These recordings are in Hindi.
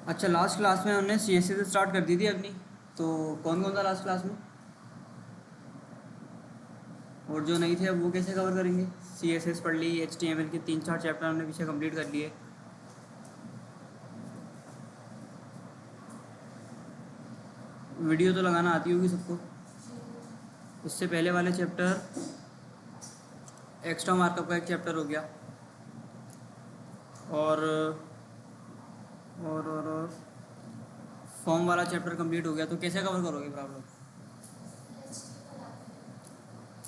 अच्छा, लास्ट क्लास में हमने सी एस से स्टार्ट कर दी थी अपनी। तो कौन कौन था लास्ट क्लास में? और जो नहीं थे अब वो कैसे कवर करेंगे? सी एस एस पढ़ ली, एच टी एम एल के 3-4 चैप्टर हमने पीछे कंप्लीट कर लिए। वीडियो तो लगाना आती होगी सबको। इससे पहले वाले चैप्टर, एक्स्ट्रा मार्कअप का एक चैप्टर हो गया। और और फॉर्म वाला चैप्टर कंप्लीट हो गया। तो कैसे कवर करोगे प्रॉब्लम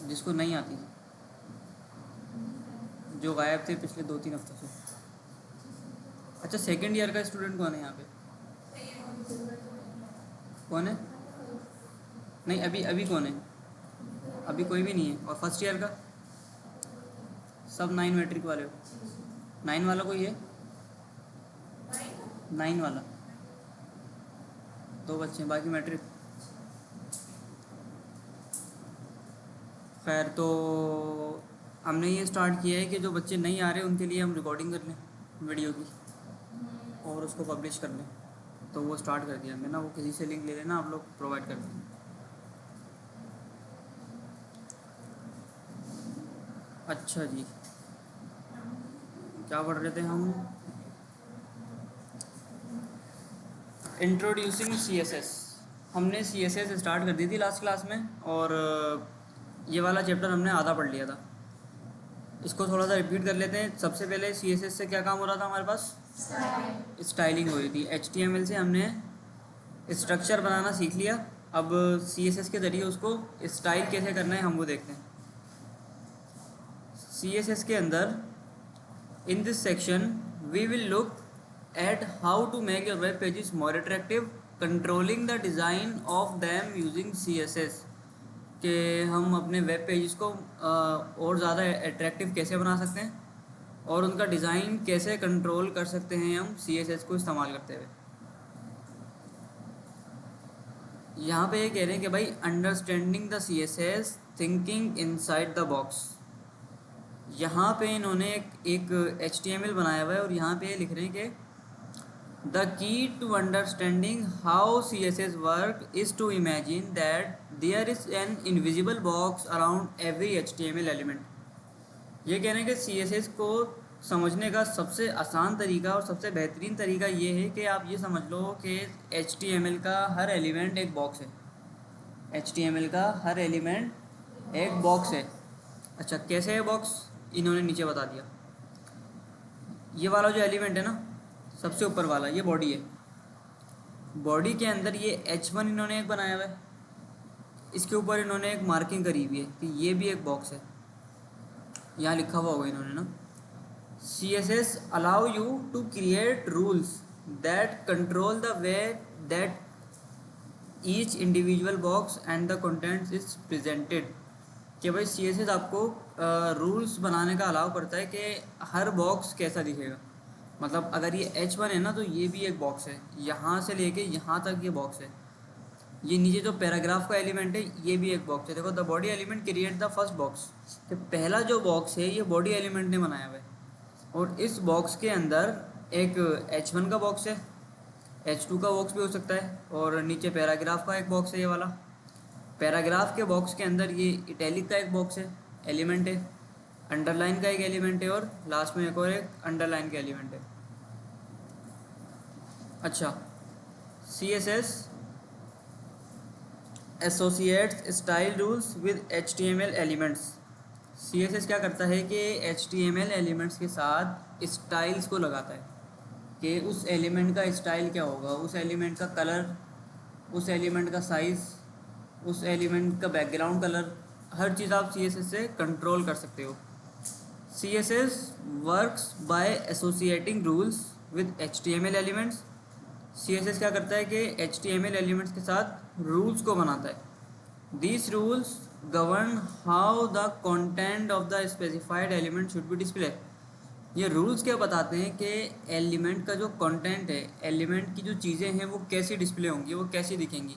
जिसको नहीं आती, जो गायब थे पिछले 2-3 हफ्तों से? अच्छा, सेकेंड ईयर का स्टूडेंट कौन है यहाँ पे? कौन है? नहीं, अभी अभी कौन है? अभी कोई भी नहीं है। और फर्स्ट ईयर का? सब 9 मैट्रिक वाले हो? 9 वाला कोई है? 9 वाला 2 बच्चे हैं, बाकी मैट्रिक। खैर, तो हमने ये स्टार्ट किया है कि जो बच्चे नहीं आ रहे उनके लिए हम रिकॉर्डिंग कर लें वीडियो की और उसको पब्लिश कर लें। तो वो स्टार्ट कर दिया हमने ना, वो किसी से लिंक ले लेना, आप लोग प्रोवाइड कर देंगे। अच्छा जी, क्या पढ़ रहे थे हम? Introducing C S S. हमने सी एस एस स्टार्ट कर दी थी लास्ट क्लास में, और ये वाला चैप्टर हमने आधा पढ़ लिया था। इसको थोड़ा सा रिपीट कर लेते हैं। सबसे पहले सी एस एस से क्या काम हो रहा था हमारे पास? स्टाइलिंग हो रही थी। एच टी एम एल से हमने स्ट्रक्चर बनाना सीख लिया। अब सी एस एस के ज़रिए उसको स्टाइल कैसे करना है हम वो देखते हैं। सी एस एस के अंदर, in this section we will look at how to make your web pages more attractive, controlling the design of them using css। कि हम अपने वेब पेजेस को और ज़्यादा अट्रैक्टिव कैसे बना सकते हैं और उनका डिज़ाइन कैसे कंट्रोल कर सकते हैं हम css को इस्तेमाल करते हुए। यहाँ पे ये कह रहे हैं कि भाई, understanding the css, thinking inside the box. यहाँ पे इन्होंने एक HTML बनाया हुआ है और यहाँ पे लिख रहे हैं कि the key to understanding how CSS work is to imagine that there is an invisible box around every HTML element. ये कह रहे हैं कि CSS को समझने का सबसे आसान तरीका और सबसे बेहतरीन तरीका ये है कि आप ये समझ लो कि HTML का हर एलिमेंट एक बॉक्स है। HTML का हर एलिमेंट एक बॉक्स है। अच्छा, कैसे है बॉक्स? इन्होंने नीचे बता दिया। ये वाला जो एलिमेंट है ना, सबसे ऊपर वाला, ये बॉडी है। बॉडी के अंदर ये H1 इन्होंने एक बनाया हुआ है। इसके ऊपर इन्होंने एक मार्किंग करी हुई है कि ये भी एक बॉक्स है। यहाँ लिखा हुआ होगा इन्होंने ना, CSS allow you to create rules that control the way that each individual box and the contents is presented। कि भाई CSS आपको रूल्स बनाने का अलाउ करता है कि हर बॉक्स कैसा दिखेगा। मतलब अगर ये H1 है ना, तो ये भी एक बॉक्स है। यहाँ से लेके यहाँ तक ये बॉक्स है। ये नीचे जो पैराग्राफ का एलिमेंट है, ये भी एक बॉक्स है। देखो, the body element create the first box. कि पहला जो बॉक्स है ये बॉडी एलिमेंट ने बनाया हुआ है, और इस बॉक्स के अंदर एक H1 का बॉक्स है, H2 का बॉक्स भी हो सकता है, और नीचे पैराग्राफ का एक बॉक्स है ये वाला। पैराग्राफ के बॉक्स के अंदर ये इटैलिक का एक बॉक्स है, एलिमेंट है। अंडरलाइन का एक एलिमेंट है, और लास्ट में एक अंडरलाइन का एलिमेंट है। अच्छा, CSS associates style rules with HTML elements. CSS क्या करता है कि HTML एलिमेंट्स के साथ स्टाइल्स को लगाता है कि उस एलिमेंट का स्टाइल क्या होगा, उस एलिमेंट का कलर, उस एलिमेंट का साइज़, उस एलिमेंट का बैकग्राउंड कलर, हर चीज़ आप CSS से कंट्रोल कर सकते हो। CSS works by associating rules with HTML elements. CSS क्या करता है कि HTML एलिमेंट्स के साथ रूल्स को बनाता है। These rules govern how the content of the specified element should be displayed। ये रूल्स क्या बताते हैं कि एलिमेंट का जो कंटेंट है, एलिमेंट की जो चीज़ें हैं वो कैसी डिस्प्ले होंगी, वो कैसी दिखेंगी।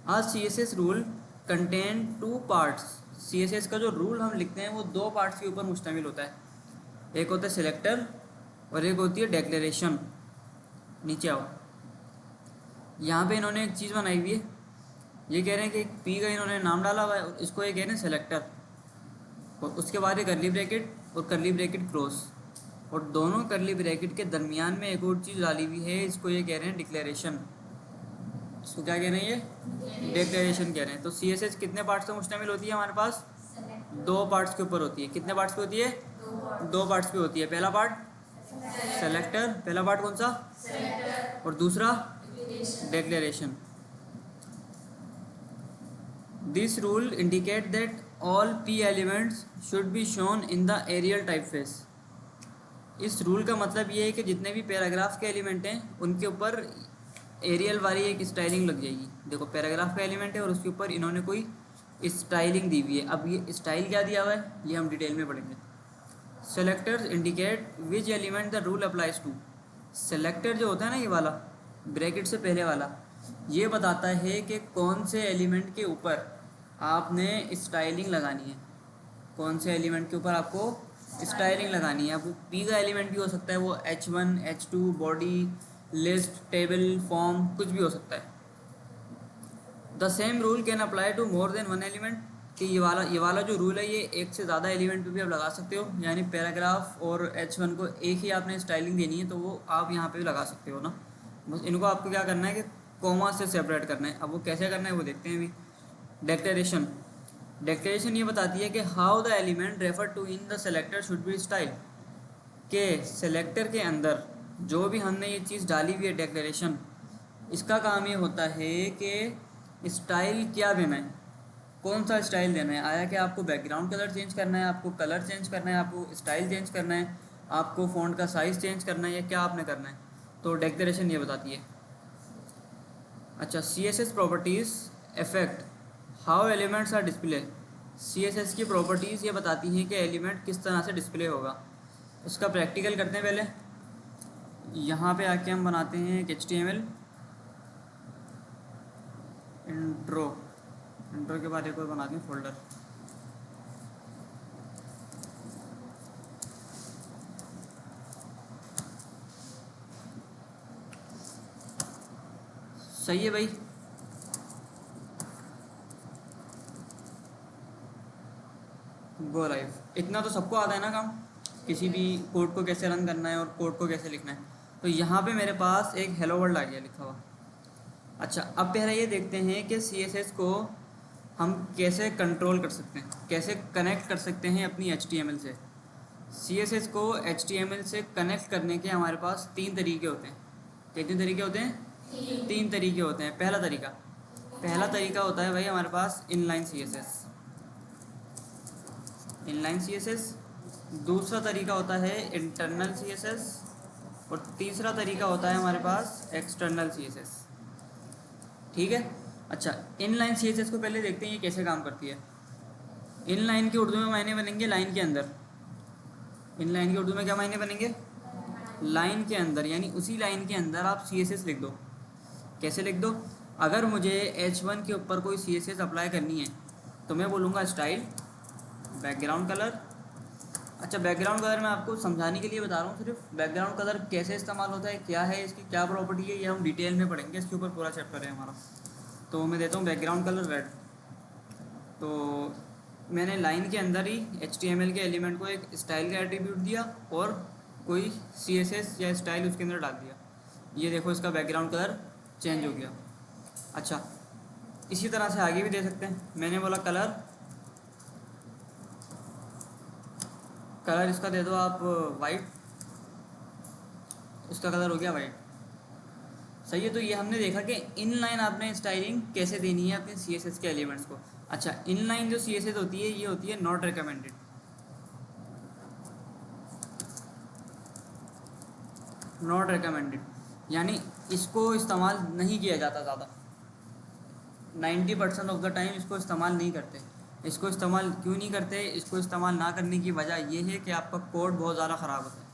आज CSS rule contain 2 parts. CSS का जो रूल हम लिखते हैं वो 2 पार्ट्स के ऊपर मुश्तमिल होता है। एक होता है सिलेक्टर और एक होती है डिक्लेरेशन। नीचे आओ। यहाँ पे इन्होंने एक चीज़ बनाई हुई है, ये कह रहे हैं कि पी का इन्होंने नाम डाला हुआ है और इसको ये कह रहे हैं सेलेक्टर, और उसके बाद एक करली ब्रैकेट और करली ब्रैकेट क्लोज, और दोनों करली ब्रैकेट के दरमियान में एक और चीज़ डाली हुई है, इसको ये कह रहे हैं डिक्लेरेशन। इसको क्या कह रहे हैं, ये डिक्लेरेशन कह रहे हैं। तो सी एस एच कितने पार्ट्स से मुश्तमिल होती है हमारे पास, दो पार्ट्स के ऊपर होती है। कितने पार्ट्स पे होती है, दो पार्ट्स पे होती है। पहला पार्ट सेलेक्टर, पहला पार्ट कौन सा, और दूसरा declaration. This rule indicate that all P elements should be shown in the Arial typeface. इस रूल का मतलब ये है कि जितने भी पैराग्राफ के एलिमेंट हैं उनके ऊपर एरियल वाली एक स्टाइलिंग लग जाएगी। देखो पैराग्राफ का एलिमेंट है और उसके ऊपर इन्होंने कोई स्टाइलिंग दी हुई है। अब ये स्टाइल क्या दिया हुआ है ये हम डिटेल में पढ़ेंगे। Selectors indicate which element the rule applies to. Selector जो होता है ना, ये वाला ब्रैकेट से पहले वाला, ये बताता है कि कौन से एलिमेंट के ऊपर आपने स्टाइलिंग लगानी है, कौन से एलिमेंट के ऊपर आपको स्टाइलिंग लगानी है। अब पी का एलिमेंट भी हो सकता है, वो H1, H2, body, list, table, form, कुछ भी हो सकता है। The same rule can apply to more than one element, कि ये वाला जो रूल है ये एक से ज़्यादा एलिमेंट पे भी आप लगा सकते हो। यानी पैराग्राफ और H1 को एक ही आपने स्टाइलिंग देनी है तो वो आप यहाँ पे भी लगा सकते हो ना। बस इनको आपको क्या करना है कि कॉमा से सेपरेट करना है। अब वो कैसे करना है वो देखते हैं अभी। डिक्लेरेशन, डिक्लेरेशन ये बताती है कि how the element refer to in the selector should be style, के सेलेक्टर के अंदर जो भी हमने ये चीज़ डाली हुई है डिक्लेरेशन, इसका काम ये होता है कि स्टाइल क्या देना है, कौन सा स्टाइल देना है। आया कि आपको बैकग्राउंड कलर चेंज करना है, आपको कलर चेंज करना है, आपको स्टाइल चेंज करना है, आपको फ़ॉन्ट का साइज़ चेंज करना है, या क्या आपने करना है। तो डिक्लेरेशन ये बताती है। अच्छा, C S S properties affect how elements are display. C S S की प्रॉपर्टीज़ ये बताती हैं कि एलिमेंट किस तरह से डिस्प्ले होगा। उसका प्रैक्टिकल करते हैं। पहले यहाँ पे आके हम बनाते हैं एक HTML इंट्रो, इंट्रो के बाद एक और बनाते हैं फोल्डर। सही है भाई, गो लाइव। इतना तो सबको आता है ना काम, किसी भी कोड को कैसे रन करना है और कोड को कैसे लिखना है। तो यहाँ पे मेरे पास एक हेलो वर्ल्ड आ गया लिखा हुआ। अच्छा, अब पहले ये देखते हैं कि CSS को हम कैसे कंट्रोल कर सकते हैं, कैसे कनेक्ट कर सकते हैं अपनी HTML से। CSS को HTML से कनेक्ट करने के हमारे पास तीन तरीके होते हैं। कितने तरीके होते हैं, तीन तरीके होते हैं। पहला तरीका होता है भाई हमारे पास इनलाइन CSS, इनलाइन CSS। दूसरा तरीका होता है इंटरनल CSS, और तीसरा तरीका होता है हमारे पास एक्सटर्नल CSS। ठीक है। अच्छा, इनलाइन CSS को पहले देखते हैं ये कैसे काम करती है। इनलाइन के उर्दू में मायने बनेंगे लाइन के अंदर। इनलाइन के उर्दू में क्या मायने बनेंगे, लाइन के अंदर, यानी उसी लाइन के अंदर आप CSS लिख दो। कैसे लिख दो, अगर मुझे H1 के ऊपर कोई CSS अप्लाई करनी है तो मैं बोलूँगा स्टाइल बैकग्राउंड कलर। अच्छा, बैकग्राउंड कलर मैं आपको समझाने के लिए बता रहा हूँ सिर्फ। बैकग्राउंड कलर कैसे इस्तेमाल होता है, क्या है इसकी, क्या प्रॉपर्टी है, ये हम डिटेल में पढ़ेंगे। इसके ऊपर पूरा चैप्टर है हमारा। तो मैं देता हूँ बैकग्राउंड कलर रेड। तो मैंने लाइन के अंदर ही HTML के एलिमेंट को एक स्टाइल का एट्रीब्यूट दिया और कोई CSS या स्टाइल उसके अंदर डाल दिया। ये देखो इसका बैकग्राउंड कलर चेंज हो गया। अच्छा, इसी तरह से आगे भी दे सकते हैं। मैंने बोला कलर, कलर इसका दे दो आप वाइट, इसका कलर हो गया वाइट। सही है। तो ये हमने देखा कि इनलाइन आपने स्टाइलिंग कैसे देनी है अपने CSS के एलिमेंट्स को। अच्छा, इनलाइन जो CSS होती है ये होती है नॉट रिकमेंडेड। नॉट रिकमेंडेड यानी इसको इस्तेमाल नहीं किया जाता ज़्यादा। 90% ऑफ द टाइम इसको इस्तेमाल नहीं करते। इसको इस्तेमाल क्यों नहीं करते, इसको इस्तेमाल ना करने की वजह ये है कि आपका कोड बहुत ज़्यादा ख़राब होता है,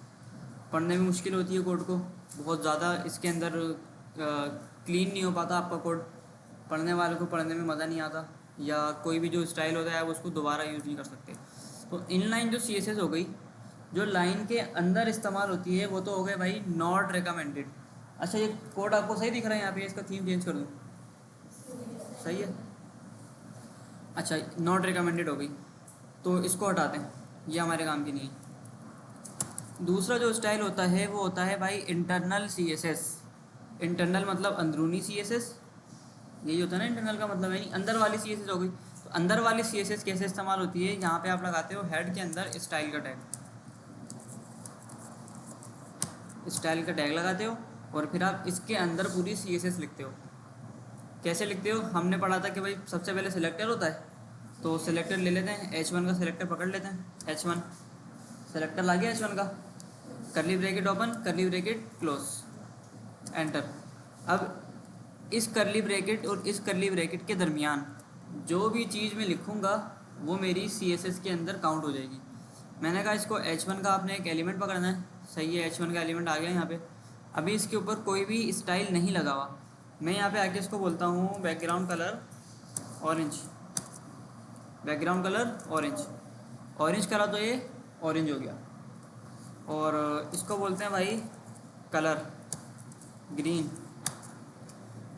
पढ़ने में मुश्किल होती है कोड को, बहुत ज़्यादा इसके अंदर क्लीन नहीं हो पाता आपका कोड, पढ़ने वाले को पढ़ने में मज़ा नहीं आता, या कोई भी जो स्टाइल होता है आप उसको दोबारा यूज़ नहीं कर सकते। तो इनलाइन जो CSS हो गई, जो लाइन के अंदर इस्तेमाल होती है, वो तो हो गए भाई नॉट रिकमेंडेड। अच्छा ये कोड आपको सही दिख रहा है यहाँ पे, इसका थीम चेंज कर दूँ? सही है। अच्छा नॉट रिकमेंडेड हो गई, तो इसको हटाते हैं, ये हमारे काम की नहीं है। दूसरा जो स्टाइल होता है वो होता है भाई internal C S S. Internal मतलब अंदरूनी सी एस एस, यही होता है ना इंटरनल का मतलब, यानी अंदर वाली सी एस एस हो गई। तो अंदर वाली सी एस एस कैसे इस्तेमाल होती है, यहाँ पे आप लगाते हो हेड के अंदर स्टाइल का टैग, स्टाइल का टैग लगाते हो और फिर आप इसके अंदर पूरी सी एस एस लिखते हो। कैसे लिखते हो, हमने पढ़ा था कि भाई सबसे पहले सिलेक्टर होता है, तो सिलेक्टर ले लेते हैं, H1 का सिलेक्टर पकड़ लेते हैं, H1 सेलेक्टर ला गया H1 का, करली ब्रैकेट ओपन करली ब्रैकेट क्लोज, एंटर। अब इस करली ब्रैकेट और इस करली ब्रैकेट के दरमियान जो भी चीज़ मैं लिखूँगा वो मेरी CSS के अंदर काउंट हो जाएगी। मैंने कहा इसको H1 का आपने एक एलिमेंट पकड़ना है, सही है, H1 का एलिमेंट आ गया यहाँ पे। अभी इसके ऊपर कोई भी स्टाइल नहीं लगा हुआ, मैं यहाँ पे आके इसको बोलता हूँ background colour orange, background colour orange, orange करा तो ये ऑरेंज हो गया। और इसको बोलते हैं भाई कलर ग्रीन,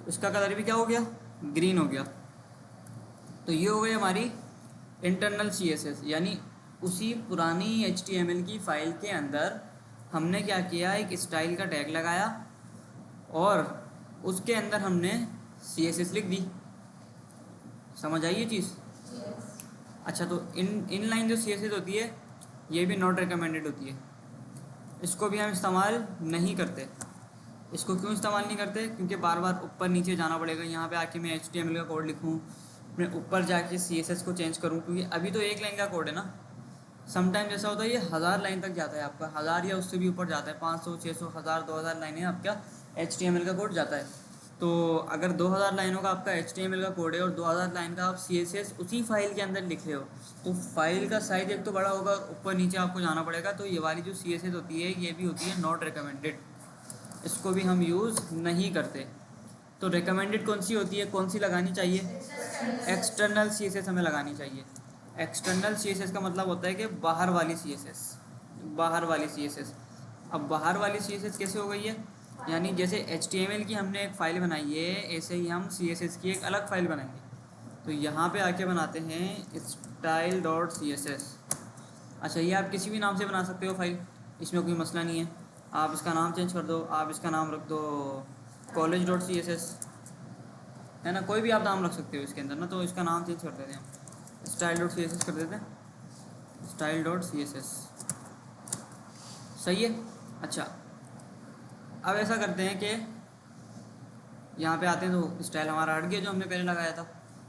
इसका कलर भी क्या हो गया, ग्रीन हो गया। तो ये हो गई हमारी इंटरनल CSS, यानी उसी पुरानी HTML की फ़ाइल के अंदर हमने क्या किया, एक स्टाइल का टैग लगाया और उसके अंदर हमने CSS लिख दी। समझ आई ये चीज़? अच्छा तो इन लाइन जो CSS होती है ये भी नॉट रिकमेंडेड होती है, इसको भी हम इस्तेमाल नहीं करते। इसको क्यों इस्तेमाल नहीं करते, क्योंकि बार बार ऊपर नीचे जाना पड़ेगा। यहाँ पे आके मैं HTML का कोड लिखूँ, मैं ऊपर जाके CSS को चेंज करूँ, क्योंकि अभी तो एक लाइन का कोड है ना। समटाइम ऐसा होता है ये 1000 लाइन तक जाता है आपका, 1000 या उससे भी ऊपर जाता है, 500 600 1000 2000 लाइनें आपका HTML का कोड जाता है। तो अगर 2000 लाइनों का आपका HTML का कोड है और 2000 लाइन का आप CSS उसी फाइल के अंदर लिख रहे हो, तो फाइल का साइज एक तो बड़ा होगा, ऊपर नीचे आपको जाना पड़ेगा। तो ये वाली जो CSS होती है ये भी होती है नॉट रिकमेंडेड, इसको भी हम यूज़ नहीं करते। तो रिकमेंडेड कौन सी होती है, कौन सी लगानी चाहिए, एक्सटर्नल CSS हमें लगानी चाहिए। एक्सटर्नल CSS का मतलब होता है कि बाहर वाली CSS, बाहर वाली CSS। अब बाहर वाली CSS कैसे हो गई है, यानी जैसे HTML की हमने एक फ़ाइल बनाई है, ऐसे ही हम CSS की एक अलग फ़ाइल बनाएंगे। तो यहाँ पे आके बनाते हैं style.css। अच्छा ये आप किसी भी नाम से बना सकते हो फाइल, इसमें कोई मसला नहीं है। आप इसका नाम चेंज कर दो, आप इसका नाम रख दो college.css, है ना, कोई भी आप नाम रख सकते हो इसके अंदर ना। तो इसका नाम चेंज कर देते हैं हम, style.css कर देते हैं, style.css, सही है। अच्छा अब ऐसा करते हैं कि यहाँ पे आते हैं, तो स्टाइल हमारा हट गया जो हमने पहले लगाया था।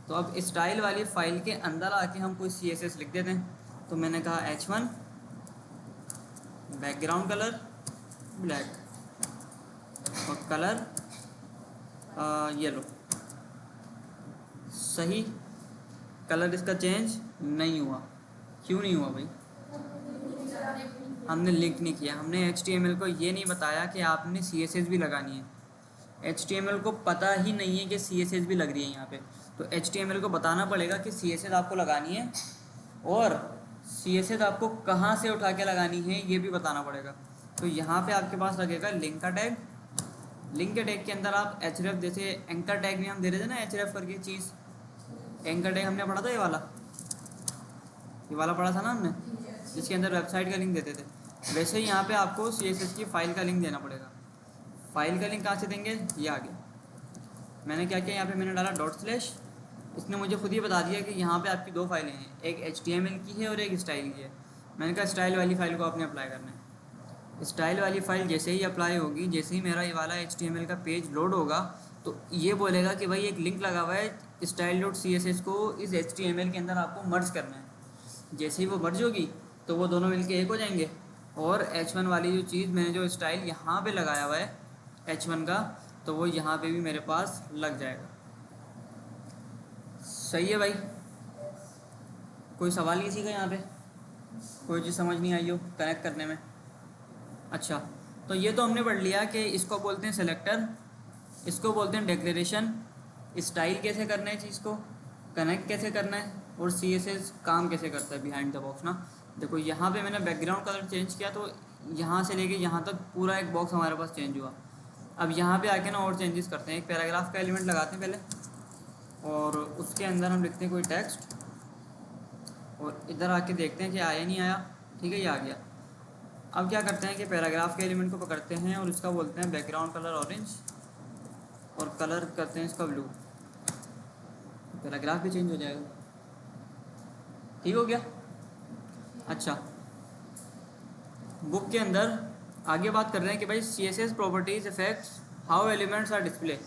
तो अब स्टाइल वाली फ़ाइल के अंदर आके हम कोई CSS लिख देते हैं। तो मैंने कहा H1 बैकग्राउंड कलर ब्लैक और कलर येलो, सही। कलर इसका चेंज नहीं हुआ, क्यों नहीं हुआ भाई, हमने लिंक नहीं किया, हमने HTML को ये नहीं बताया कि आपने CSS भी लगानी है। HTML को पता ही नहीं है कि CSS भी लग रही है यहाँ पे, तो HTML को बताना पड़ेगा कि CSS आपको लगानी है और CSS आपको कहाँ से उठा के लगानी है ये भी बताना पड़ेगा। तो यहाँ पे आपके पास लगेगा लिंक का टैग, लिंक के टैग के अंदर आप href, जैसे एंकर टैग भी हम दे रहे थे ना href करके चीज़, एंकर टैग हमने पढ़ा था, ये वाला पढ़ा था ना हमने, जिसके अंदर वेबसाइट का लिंक देते थे। वैसे ही यहाँ पे आपको CSS की फ़ाइल का लिंक देना पड़ेगा। फ़ाइल का लिंक कहाँ से देंगे, ये आ गया। मैंने क्या किया, यहाँ पे मैंने डाला /, इसने मुझे खुद ही बता दिया कि यहाँ पे आपकी दो फाइलें हैं, एक HTML की है और एक स्टाइल की है। मैंने कहा स्टाइल वाली फ़ाइल को आपने अप्लाई करना है। स्टाइल वाली फ़ाइल जैसे ही अप्लाई होगी, जैसे ही मेरा ये वाला HTML का पेज लोड होगा, तो ये बोलेगा कि भाई एक लिंक लगा हुआ है style.css को इस HTML के अंदर आपको मर्ज करना है। जैसे ही वो मर्ज होगी तो वो दोनों मिलके एक हो जाएंगे, और H1 वाली जो चीज़ मैंने जो स्टाइल यहाँ पे लगाया हुआ है H1 का, तो वो यहाँ पे भी मेरे पास लग जाएगा। सही है भाई, कोई सवाल किसी का यहाँ पे, कोई चीज़ समझ नहीं आई हो कनेक्ट करने में? अच्छा तो ये तो हमने पढ़ लिया कि इसको बोलते हैं सेलेक्टर, इसको बोलते हैं डिक्लेरेशन, स्टाइल कैसे करना है चीज़ को, कनेक्ट कैसे करना है, और CSS काम कैसे करता है बिहाइंड द बॉक्स ना। देखो यहाँ पे मैंने बैकग्राउंड कलर चेंज किया तो यहाँ से लेके यहाँ तक पूरा एक बॉक्स हमारे पास चेंज हुआ। अब यहाँ पे आके ना और चेंजेस करते हैं, एक पैराग्राफ का एलिमेंट लगाते हैं पहले, और उसके अंदर हम लिखते हैं कोई टेक्स्ट, और इधर आके देखते हैं कि आया नहीं आया। ठीक है, ये आ गया। अब क्या करते हैं कि पैराग्राफ के एलिमेंट को पकड़ते हैं और इसका बोलते हैं बैकग्राउंड कलर ऑरेंज, और कलर करते हैं इसका ब्लू। पैराग्राफ भी चेंज हो जाएगा। ठीक हो गया। अच्छा, बुक के अंदर आगे बात कर रहे हैं कि भाई C S S properties effects how elements are display.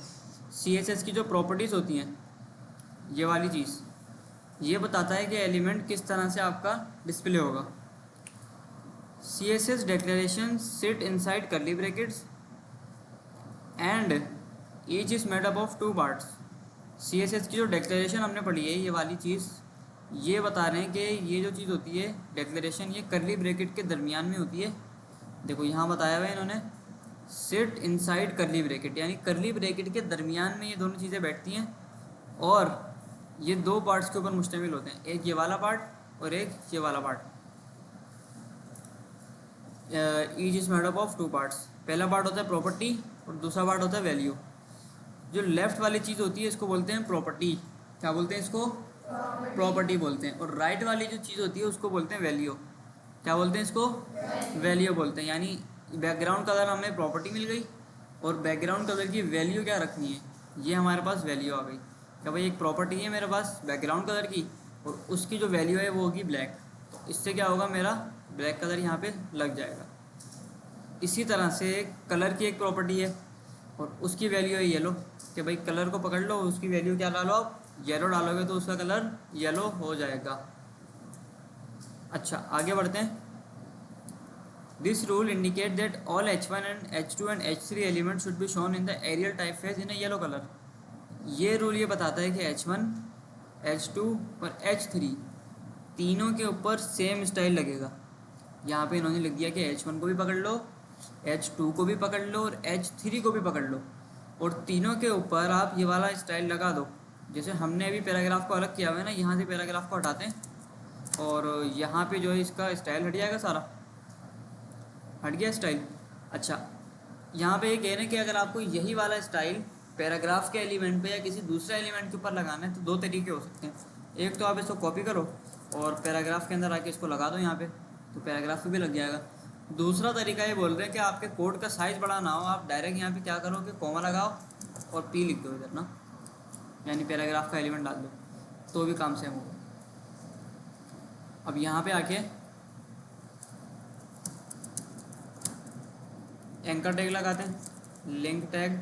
C S S की जो प्रॉपर्टीज़ होती हैं, ये वाली चीज़, ये बताता है कि एलिमेंट किस तरह से आपका डिस्प्ले होगा। C S S declaration sit inside curly brackets and each is made up of two parts. C S S की जो डेक्लेरेशन हमने पढ़ी है, ये वाली चीज़, ये बता रहे हैं कि ये जो चीज़ होती है डेक्लेरेशन, ये कर्ली ब्रैकेट के दरमियान में होती है। देखो यहाँ बताया हुआ है इन्होंने, सिट इनसाइड कर्ली ब्रैकेट, यानी कर्ली ब्रैकेट के दरमियान में ये दोनों चीज़ें बैठती हैं, और ये दो पार्ट्स के ऊपर मुश्तमिल होते हैं, एक ये वाला पार्ट और एक ये वाला part. Each is made up of two parts. पहला पार्ट होता है प्रॉपर्टी और दूसरा पार्ट होता है वैल्यू। जो लेफ्ट वाली चीज़ होती है इसको बोलते हैं प्रॉपर्टी। क्या बोलते हैं इसको? प्रॉपर्टी बोलते हैं। और राइट वाली जो चीज़ होती है उसको बोलते हैं वैल्यू। क्या बोलते हैं इसको? वैल्यू बोलते हैं। यानी बैकग्राउंड कलर हमें प्रॉपर्टी मिल गई, और बैकग्राउंड कलर की वैल्यू क्या रखनी है, ये हमारे पास वैल्यू आ गई। क्या भाई, एक प्रॉपर्टी है मेरे पास बैकग्राउंड कलर की, और उसकी जो वैल्यू है वो होगी ब्लैक, तो इससे क्या होगा, मेरा ब्लैक कलर यहाँ पे लग जाएगा। इसी तरह से कलर की एक प्रॉपर्टी है और उसकी वैल्यू है येलो, कि भाई कलर को पकड़ लो, उसकी वैल्यू क्या डालो, आप येलो डालोगे तो उसका कलर येलो हो जाएगा। अच्छा, आगे बढ़ते हैं। This rule indicate that all H1 and H2 and H3 element should be shown in the Arial typeface in a yellow colour. ये रूल ये बताता है कि H1, H2 और H3 तीनों के ऊपर सेम स्टाइल लगेगा। यहाँ पे इन्होंने लिख दिया कि H1 को भी पकड़ लो, H2 को भी पकड़ लो और H3 को भी पकड़ लो, और तीनों के ऊपर आप ये वाला स्टाइल लगा दो। जैसे हमने अभी पैराग्राफ को अलग किया हुआ है ना, यहाँ से पैराग्राफ को हटाते हैं और यहाँ पे जो है इसका स्टाइल हट जाएगा, सारा हट गया स्टाइल। अच्छा, यहाँ पे ये कह रहे हैं कि अगर आपको यही वाला स्टाइल पैराग्राफ के एलिमेंट पे या किसी दूसरे एलिमेंट के ऊपर लगाना है तो दो तरीके हो सकते हैं। एक तो आप इसको कॉपी करो और पैराग्राफ के अंदर आके इसको लगा दो यहाँ पे, तो पैराग्राफ पे भी लग जाएगा। दूसरा तरीका ये बोल रहे हैं कि आपके कोड का साइज़ बड़ा ना हो, आप डायरेक्ट यहाँ पे क्या करो कि कॉमा लगाओ और पी लिख दो इधर ना, यानी पैराग्राफ का एलिमेंट डाल दो, तो भी काम सेम होगा। अब यहाँ पे आके एंकर टैग लगाते हैं, लिंक टैग,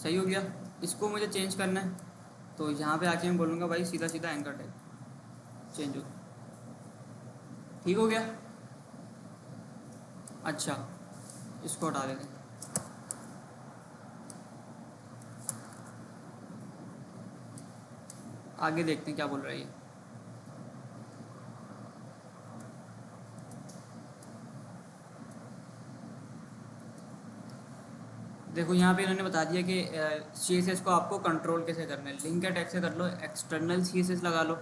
सही हो गया। इसको मुझे चेंज करना है तो यहाँ पे आके मैं बोलूँगा भाई सीधा सीधा एंकर टैग चेंज हो, ठीक हो गया। अच्छा, इसको हटा देते हैं। आगे देखते हैं क्या बोल रहा है ये। देखो यहाँ पे इन्होंने बता दिया कि CSS को आपको कंट्रोल कैसे करना है। लिंक टैग से कर लो, एक्सटर्नल CSS लगा लो,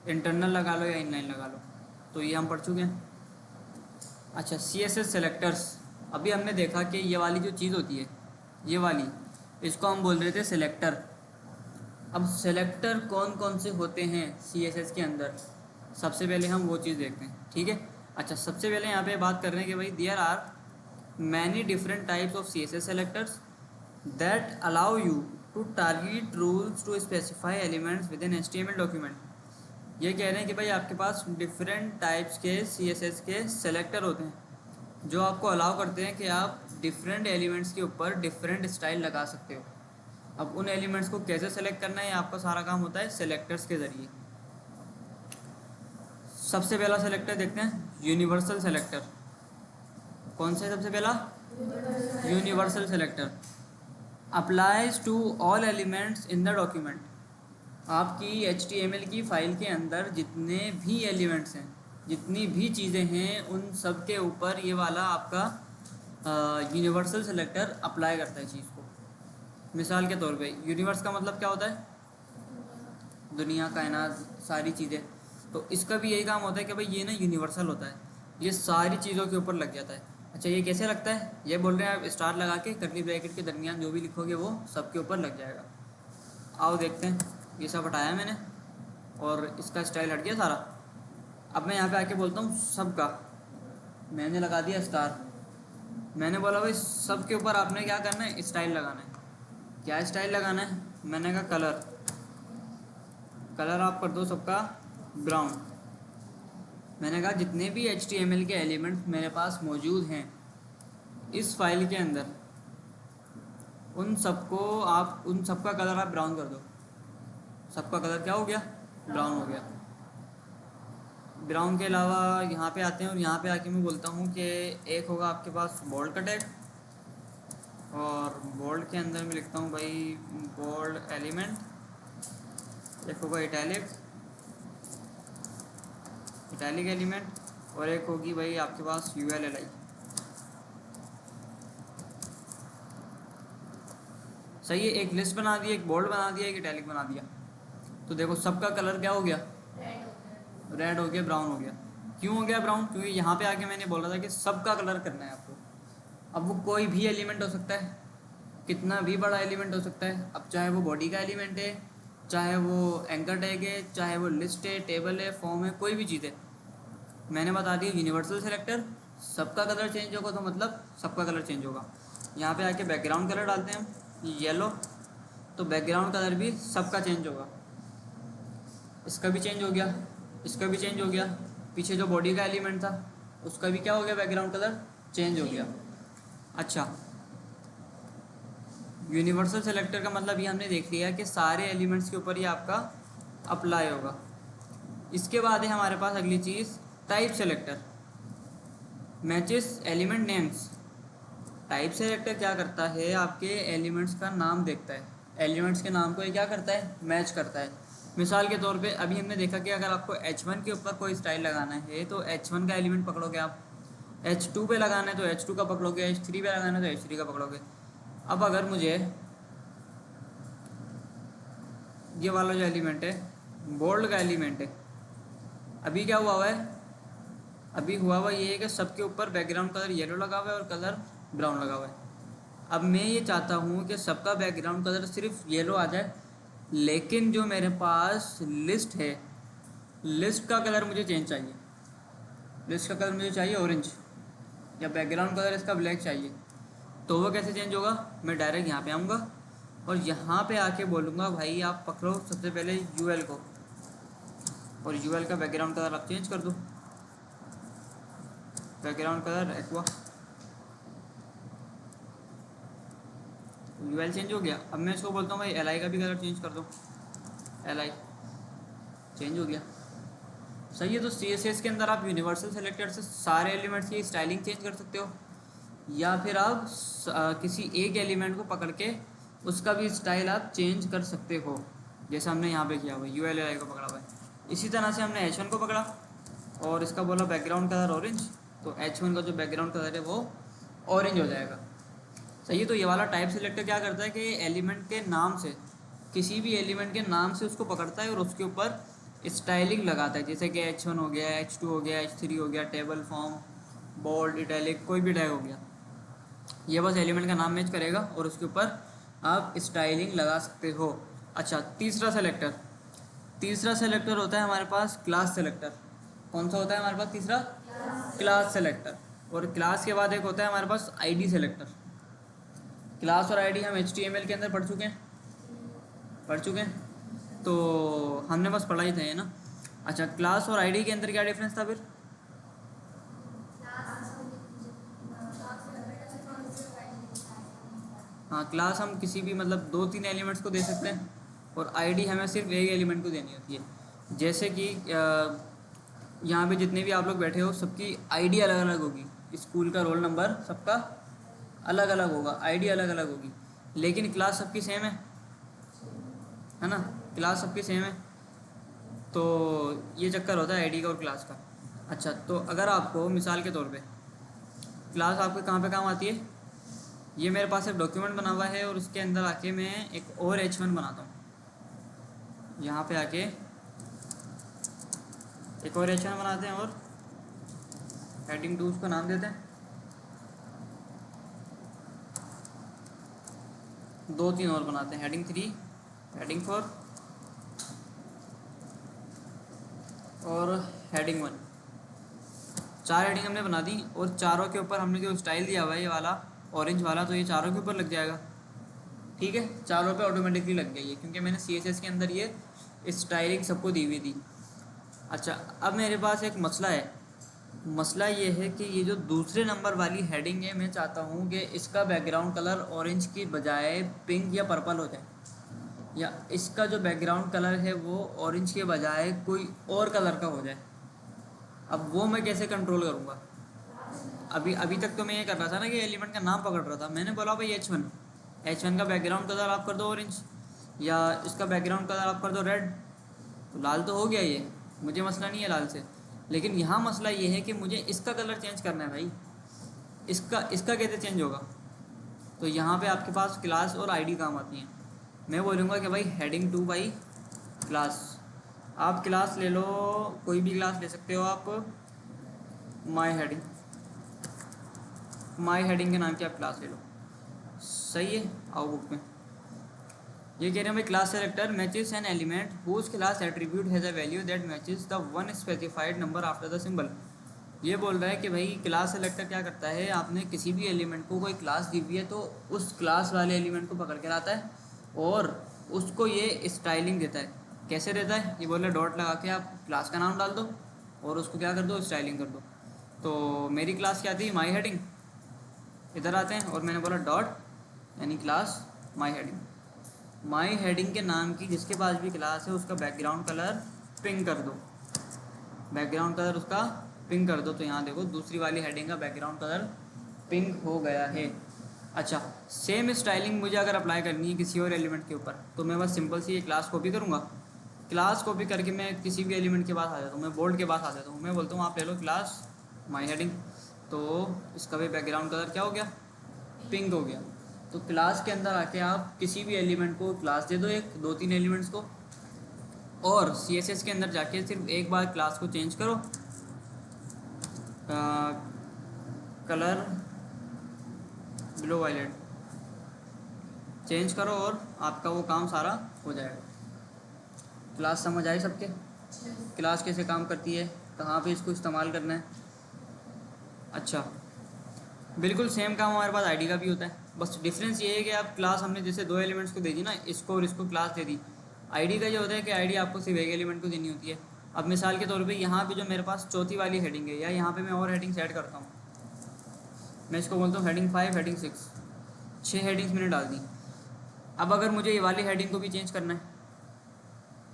इंटरनल लगा लो या इनलाइन लगा लो, तो ये हम पढ़ चुके हैं। अच्छा, CSS सेलेक्टर्स, अभी हमने देखा कि ये वाली जो चीज़ होती है, ये वाली, इसको हम बोल रहे थे सेलेक्टर। अब सेलेक्टर कौन कौन से होते हैं CSS के अंदर, सबसे पहले हम वो चीज़ देखते हैं, ठीक है। अच्छा, सबसे पहले यहाँ पे बात कर रहे हैं कि भाई there are many different types of CSS selectors that allow you to target rules to specify elements within HTML document. ये कह रहे हैं कि भाई आपके पास डिफरेंट टाइप्स के CSS के सेलेक्टर होते हैं जो आपको अलाउ करते हैं कि आप डिफरेंट एलिमेंट्स के ऊपर डिफरेंट स्टाइल लगा सकते हो। अब उन एलिमेंट्स को कैसे सेलेक्ट करना है, आपका सारा काम होता है सेलेक्टर्स के ज़रिए। सबसे पहला सेलेक्टर देखते हैं, यूनिवर्सल सेलेक्टर। कौन सा है सबसे पहला? Universal selector applies to all elements in the document. आपकी HTML की फ़ाइल के अंदर जितने भी एलिमेंट्स हैं, जितनी भी चीज़ें हैं, उन सब के ऊपर ये वाला आपका यूनिवर्सल सेलेक्टर अप्लाई करता है चीज़ को। मिसाल के तौर पे यूनिवर्स का मतलब क्या होता है? दुनिया, कायनात, सारी चीज़ें। तो इसका भी यही काम होता है कि भाई ये ना यूनिवर्सल होता है, ये सारी चीज़ों के ऊपर लग जाता है। अच्छा ये कैसे लगता है? ये बोल रहे हैं आप स्टार लगा के कर्ली ब्रैकेट के दरमियान जो भी लिखोगे वो सबके ऊपर लग जाएगा। आओ देखते हैं। ये सब हटाया मैंने और इसका स्टाइल हट गया सारा। अब मैं यहाँ पे आके बोलता हूँ सबका, मैंने लगा दिया स्टार। मैंने बोला भाई सबके ऊपर आपने क्या करना है, स्टाइल लगाना है। क्या स्टाइल लगाना है? मैंने कहा कलर। कलर आप कर दो सबका ब्राउन। मैंने कहा जितने भी HTML के एलिमेंट्स मेरे पास मौजूद हैं इस फाइल के अंदर, उन सबको आप, उन सबका कलर आप ब्राउन कर दो। सबका कलर क्या हो गया? ब्राउन हो गया। ब्राउन के अलावा यहाँ पे आते हैं और यहाँ पे आके मैं बोलता हूँ कि एक होगा आपके पास बोल्ड का टैग, और बोल्ड के अंदर मैं लिखता हूँ भाई बोल्ड एलिमेंट। एक होगा इटैलिक, इटैलिक एलिमेंट, और एक होगी भाई आपके पास ULLI। सही है, एक लिस्ट बना दी, एक बोल्ड बना दिया, एक इटैलिक बना दिया। तो देखो सबका कलर क्या हो गया? रेड हो गया, ब्राउन हो गया। क्यों हो गया ब्राउन? क्योंकि यहाँ पे आके मैंने बोला था कि सबका कलर करना है आपको। अब वो कोई भी एलिमेंट हो सकता है, कितना भी बड़ा एलिमेंट हो सकता है। अब चाहे वो बॉडी का एलिमेंट है, चाहे वो एंकर टैग है, चाहे वो लिस्ट है, टेबल है, फॉर्म है, कोई भी चीज़ है। मैंने बता दिया यूनिवर्सल सेलेक्टर, सबका कलर चेंज होगा तो मतलब सबका कलर चेंज होगा। यहाँ पे आके बैकग्राउंड कलर डालते हैं हम येलो, तो बैकग्राउंड कलर भी सबका चेंज होगा। इसका भी चेंज हो गया, इसका भी चेंज हो गया। पीछे जो बॉडी का एलिमेंट था उसका भी क्या हो गया? बैकग्राउंड कलर चेंज हो गया। अच्छा, यूनिवर्सल सेलेक्टर का मतलब ये हमने देख लिया कि सारे एलिमेंट्स के ऊपर ये आपका अप्लाई होगा। इसके बाद है हमारे पास अगली चीज़ type selector, matches element names. Type selector क्या करता है? आपके एलिमेंट्स का नाम देखता है, एलिमेंट्स के नाम को ये क्या करता है? मैच करता है। मिसाल के तौर पे अभी हमने देखा कि अगर आपको H1 के ऊपर कोई स्टाइल लगाना है तो H1 का एलिमेंट पकड़ोगे आप, H2 पे लगाना है तो H2 का पकड़ोगे, H3 पे लगाना है तो H3 का पकड़ोगे। अब अगर मुझे ये वाला जो एलिमेंट है बोल्ड का एलिमेंट है, अभी क्या हुआ है? अभी हुआ हुआ ये है कि सबके ऊपर बैकग्राउंड कलर येलो लगा हुआ है और कलर ब्राउन लगा हुआ है। अब मैं ये चाहता हूँ कि सबका बैकग्राउंड कलर सिर्फ येलो आ जाए, लेकिन जो मेरे पास लिस्ट है, लिस्ट का कलर मुझे चेंज चाहिए। लिस्ट का कलर मुझे चाहिए ऑरेंज, या बैकग्राउंड कलर इसका ब्लैक चाहिए। तो वो कैसे चेंज होगा? मैं डायरेक्ट यहाँ पे आऊँगा और यहाँ पे आके बोलूँगा भाई आप पकड़ो सबसे पहले UL को, और UL का बैकग्राउंड कलर आप चेंज कर दो। Background colour aqua, UL change हो गया। अब मैं इसको बोलता हूँ भाई LI का भी कलर चेंज कर दो, LI चेंज हो गया। सही है। तो CSS के अंदर आप यूनिवर्सल सेलेक्टर से सारे एलिमेंट्स की स्टाइलिंग चेंज कर सकते हो, या फिर आप किसी एक एलिमेंट को पकड़ के उसका भी स्टाइल आप चेंज कर सकते हो, जैसे हमने यहाँ पे किया हुआ ULLI को पकड़ा हुआ है। इसी तरह से हमने H1 को पकड़ा और इसका बोला बैकग्राउंड कलर ऑरेंज, तो H1 का जो बैकग्राउंड कलर है वो ऑरेंज हो जाएगा। सही है। तो ये वाला टाइप सिलेक्टर क्या करता है कि एलिमेंट के नाम से, किसी भी एलिमेंट के नाम से उसको पकड़ता है और उसके ऊपर स्टाइलिंग लगाता है, जैसे कि H1 हो गया, H2 हो गया, H3 हो गया, टेबल, फॉर्म, बोल्ड, इटैलिक, कोई भी टैग हो गया। ये बस एलिमेंट का नाम मैच करेगा और उसके ऊपर आप स्टाइलिंग लगा सकते हो। अच्छा, तीसरा सेलेक्टर, तीसरा सेलेक्टर होता है हमारे पास क्लास सेलेक्टर। कौन सा होता है हमारे पास तीसरा? Class selector. और क्लास के बाद एक होता है हमारे पास ID सेलेक्टर। क्लास और ID हम HTML के अंदर पढ़ चुके हैं, पढ़ चुके हैं, तो हमने बस पढ़ा ही था ये ना। अच्छा, क्लास और ID के अंदर क्या डिफरेंस था फिर? हाँ, क्लास हम किसी भी मतलब 2-3 एलिमेंट्स को दे सकते हैं और ID हमें सिर्फ एक एलिमेंट को देनी होती है। जैसे कि यहाँ पे जितने भी आप लोग बैठे हो सबकी ID अलग अलग होगी, स्कूल का रोल नंबर सबका अलग अलग होगा, ID अलग अलग होगी, लेकिन क्लास सबकी सेम है ना, क्लास सबकी सेम है। तो ये चक्कर होता है ID का और क्लास का। अच्छा, तो अगर आपको मिसाल के तौर पे क्लास आपके कहाँ पे काम आती है, ये मेरे पास एक डॉक्यूमेंट बना हुआ है और उसके अंदर आके मैं एक और H1 बनाता हूँ। यहाँ पे आके एक और H1 बनाते हैं और हेडिंग 2 उसका नाम देते हैं दो तीन और बनाते हैं, हेडिंग 3, हेडिंग 4 और हेडिंग 1। 4 हेडिंग हमने बना दी और चारों के ऊपर हमने जो स्टाइल दिया हुआ है ये वाला ऑरेंज वाला, तो ये चारों के ऊपर लग जाएगा। ठीक है, चारों पे ऑटोमेटिकली लग गया ये, क्योंकि मैंने CSS के अंदर ये स्टाइलिंग सबको दी हुई थी। अच्छा, अब मेरे पास एक मसला है। मसला ये है कि ये जो दूसरे नंबर वाली हेडिंग है, मैं चाहता हूँ कि इसका बैकग्राउंड कलर ऑरेंज की बजाय पिंक या पर्पल हो जाए, या इसका जो बैकग्राउंड कलर है वो ऑरेंज के बजाय कोई और कलर का हो जाए। अब वो मैं कैसे कंट्रोल करूँगा? अभी अभी तक तो मैं ये कर रहा था ना कि एलिमेंट का नाम पकड़ रहा था। मैंने बोला भाई H1 का बैकग्राउंड कलर आप कर दो ऑरेंज, या इसका बैकग्राउंड कलर आप कर दो रेड, तो लाल तो हो गया ये, मुझे मसला नहीं है लाल से। लेकिन यहाँ मसला ये है कि मुझे इसका कलर चेंज करना है भाई। इसका कैसे चेंज होगा? तो यहाँ पे आपके पास क्लास और आईडी काम आती हैं। मैं बोलूँगा कि भाई हेडिंग 2 बाई क्लास, आप क्लास ले लो, कोई भी क्लास ले सकते हो आप। माई हेडिंग के नाम की आप क्लास ले लो, सही है। आओ बुक में ये कह रहे हैं भाई, class selector matches an element whose class attribute has a value that matches the one specified number after the symbol. ये बोल रहा है कि भाई क्लास सेलेक्टर क्या करता है, आपने किसी भी एलिमेंट को कोई क्लास दी हुई है तो उस क्लास वाले एलिमेंट को पकड़ के लाता है और उसको ये स्टाइलिंग देता है। कैसे देता है? ये बोल रहा है डॉट लगा के आप क्लास का नाम डाल दो और उसको क्या कर दो, स्टाइलिंग कर दो। तो मेरी क्लास क्या थी, माई हेडिंग। इधर आते हैं और मैंने बोला डॉट यानी class my heading. My heading के नाम की जिसके पास भी क्लास है उसका बैकग्राउंड कलर पिंक कर दो, बैकग्राउंड कलर उसका पिंक कर दो। तो यहाँ देखो दूसरी वाली हेडिंग का बैकग्राउंड कलर पिंक हो गया है। अच्छा, सेम स्टाइलिंग मुझे अगर अप्लाई करनी है किसी और एलिमेंट के ऊपर, तो मैं बस सिंपल सी ये क्लास कॉपी करूँगा। क्लास कॉपी करके मैं किसी भी एलिमेंट के पास आ जाता हूँ, मैं बोल्ड के पास आ जाता हूँ, मैं बोलता हूँ आप ले लो क्लास माई हेडिंग, तो इसका भी बैकग्राउंड कलर क्या हो गया, पिंक हो गया। तो क्लास के अंदर आके आप किसी भी एलिमेंट को क्लास दे दो, एक दो तीन एलिमेंट्स को, और CSS के अंदर जाके सिर्फ एक बार क्लास को चेंज करो, कलर ब्लू वायलेट चेंज करो और आपका वो काम सारा हो जाएगा। क्लास समझ आई सबके? क्लास कैसे काम करती है, कहाँ पे इसको इस्तेमाल करना है? अच्छा, बिल्कुल सेम काम हमारे पास आईडी का भी होता है, बस डिफरेंस ये है कि आप क्लास हमने जैसे दो एलिमेंट्स को दे दी ना, इसको और इसको क्लास दे दी। आईडी का ये होता है कि आईडी आपको सिर्फ एक एलिमेंट को देनी होती है। अब मिसाल के तौर पे यहाँ पे जो मेरे पास चौथी वाली हेडिंग है, या यहाँ पे मैं और हेडिंग्स ऐड करता हूँ, मैं इसको बोलता हूँ हेडिंग 5, हेडिंग 6, 6 हेडिंग्स मैंने डाल दी। अब अगर मुझे ये वाली हेडिंग को भी चेंज करना है,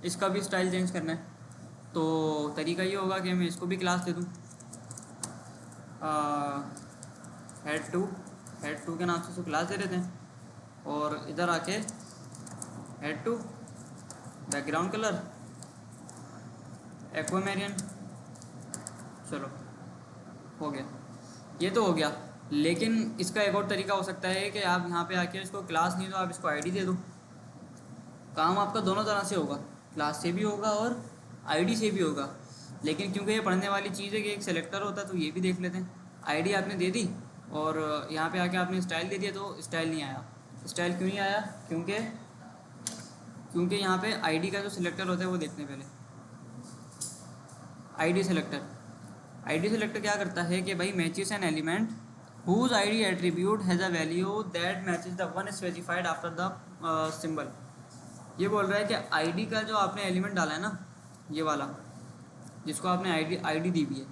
इसका भी स्टाइल चेंज करना है, तो तरीका ये होगा कि मैं इसको भी क्लास दे दूँ, हेड टू के नाम से इसको क्लास दे देते हैं, और इधर आके हेड टू बैकग्राउंड कलर एक्वामेरियन। चलो हो गया, ये तो हो गया। लेकिन इसका एक और तरीका हो सकता है कि आप यहाँ पे आके इसको क्लास नहीं दो, आप इसको आईडी दे दो। काम आपका दोनों तरह से होगा, क्लास से भी होगा और आईडी से भी होगा। लेकिन क्योंकि ये पढ़ने वाली चीज़ है कि एक सेलेक्टर होता है, तो ये भी देख लेते हैं। आईडी आपने दे दी और यहाँ पे आके आपने स्टाइल दे दिया, तो स्टाइल नहीं आया। स्टाइल क्यों नहीं आया? क्योंकि यहाँ पे आईडी का जो सिलेक्टर होता है वो देखते हैं पहले। आईडी सेलेक्टर क्या करता है कि भाई matches an element whose ID attribute has a value that matches the one specified after the symbol. ये बोल रहा है कि आईडी का जो आपने एलिमेंट डाला है ना, ये वाला जिसको आपने आईडी दी हुई है,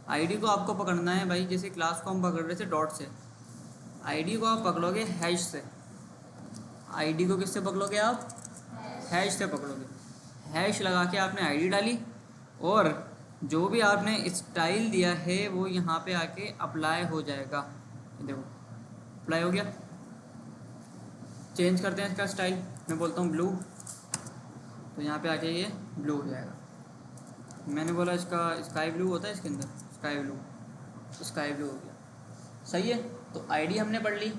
आईडी को आपको पकड़ना है भाई, जैसे क्लास को हम पकड़ रहे थे डॉट से, आईडी को आप पकड़ोगे हैश से। आईडी को किससे पकड़ोगे आप? हैश से पकड़ोगे। हैश लगा के आपने आईडी डाली और जो भी आपने स्टाइल दिया है वो यहाँ पे आके अप्लाई हो जाएगा। देखो अप्लाई हो गया। चेंज करते हैं इसका स्टाइल, मैं बोलता हूँ ब्लू, तो यहाँ पे आके ये ब्लू हो जाएगा। मैंने बोला इसका स्काई ब्लू होता है, इसके अंदर स्काई ब्लू हो गया। सही है। तो आईडी हमने पढ़ ली,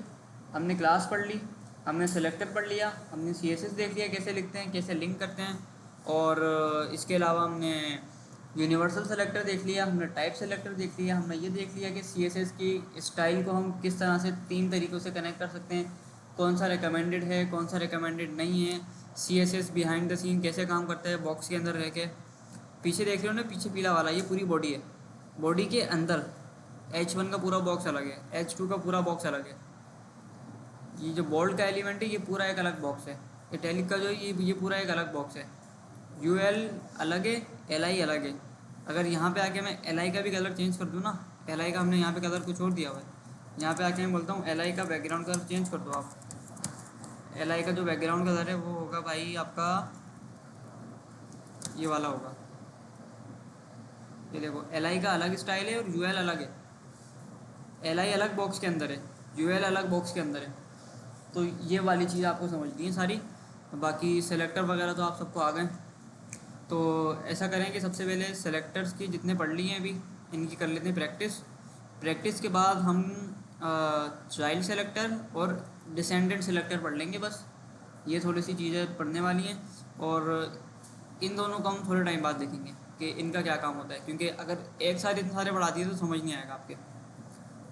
हमने क्लास पढ़ ली, हमने सेलेक्टर पढ़ लिया, हमने CSS देख लिया कैसे लिखते हैं, कैसे लिंक करते हैं, और इसके अलावा हमने यूनिवर्सल सेलेक्टर देख लिया, हमने टाइप सेलेक्टर देख लिया, हमने ये देख लिया कि CSS की स्टाइल को हम किस तरह से 3 तरीक़ों से कनेक्ट कर सकते हैं। कौन सा रिकमेंडेड है, कौन सा रिकमेंडेड नहीं है, CSS बिहाइंड द सीन कैसे काम करता है बॉक्स के अंदर रह के। पीछे देख रहे हो ना, पीछे पीला वाला, ये पूरी बॉडी है। बॉडी के अंदर H1 का पूरा बॉक्स अलग है, H2 का पूरा बॉक्स अलग है। ये जो बोल्ट का एलिमेंट है ये पूरा एक अलग बॉक्स है। इटैलिक का जो है ये पूरा एक अलग बॉक्स है। UL अलग है, LI अलग है। अगर यहाँ पे आके मैं LI का भी कलर चेंज कर दूँ ना, LI का हमने यहाँ पे कलर कुछ और दिया हुआ है, यहाँ पे आके मैं बोलता हूँ LI का बैकग्राउंड कलर चेंज कर दो आप। LI का जो बैकग्राउंड कलर है वो होगा भाई आपका ये वाला होगा। ये देखो LI का अलग स्टाइल है और UL अलग है। LI अलग बॉक्स के अंदर है, UL अलग बॉक्स के अंदर है। तो ये वाली चीज़ आपको समझनी है सारी। बाकी सेलेक्टर वगैरह तो आप सबको आ गए। तो ऐसा करें कि सबसे पहले सेलेक्टर्स की जितने पढ़ लिए हैं अभी इनकी कर लेते हैं प्रैक्टिस के बाद हम चाइल्ड सेलेक्टर और डिसेंडेंट सेलेक्टर पढ़ लेंगे। बस ये थोड़ी सी चीज़ें पढ़ने वाली हैं और इन दोनों को हम थोड़े टाइम बाद देखेंगे कि इनका क्या काम होता है, क्योंकि अगर एक साथ इतने सारे पढ़ा दिए तो समझ नहीं आएगा आपके।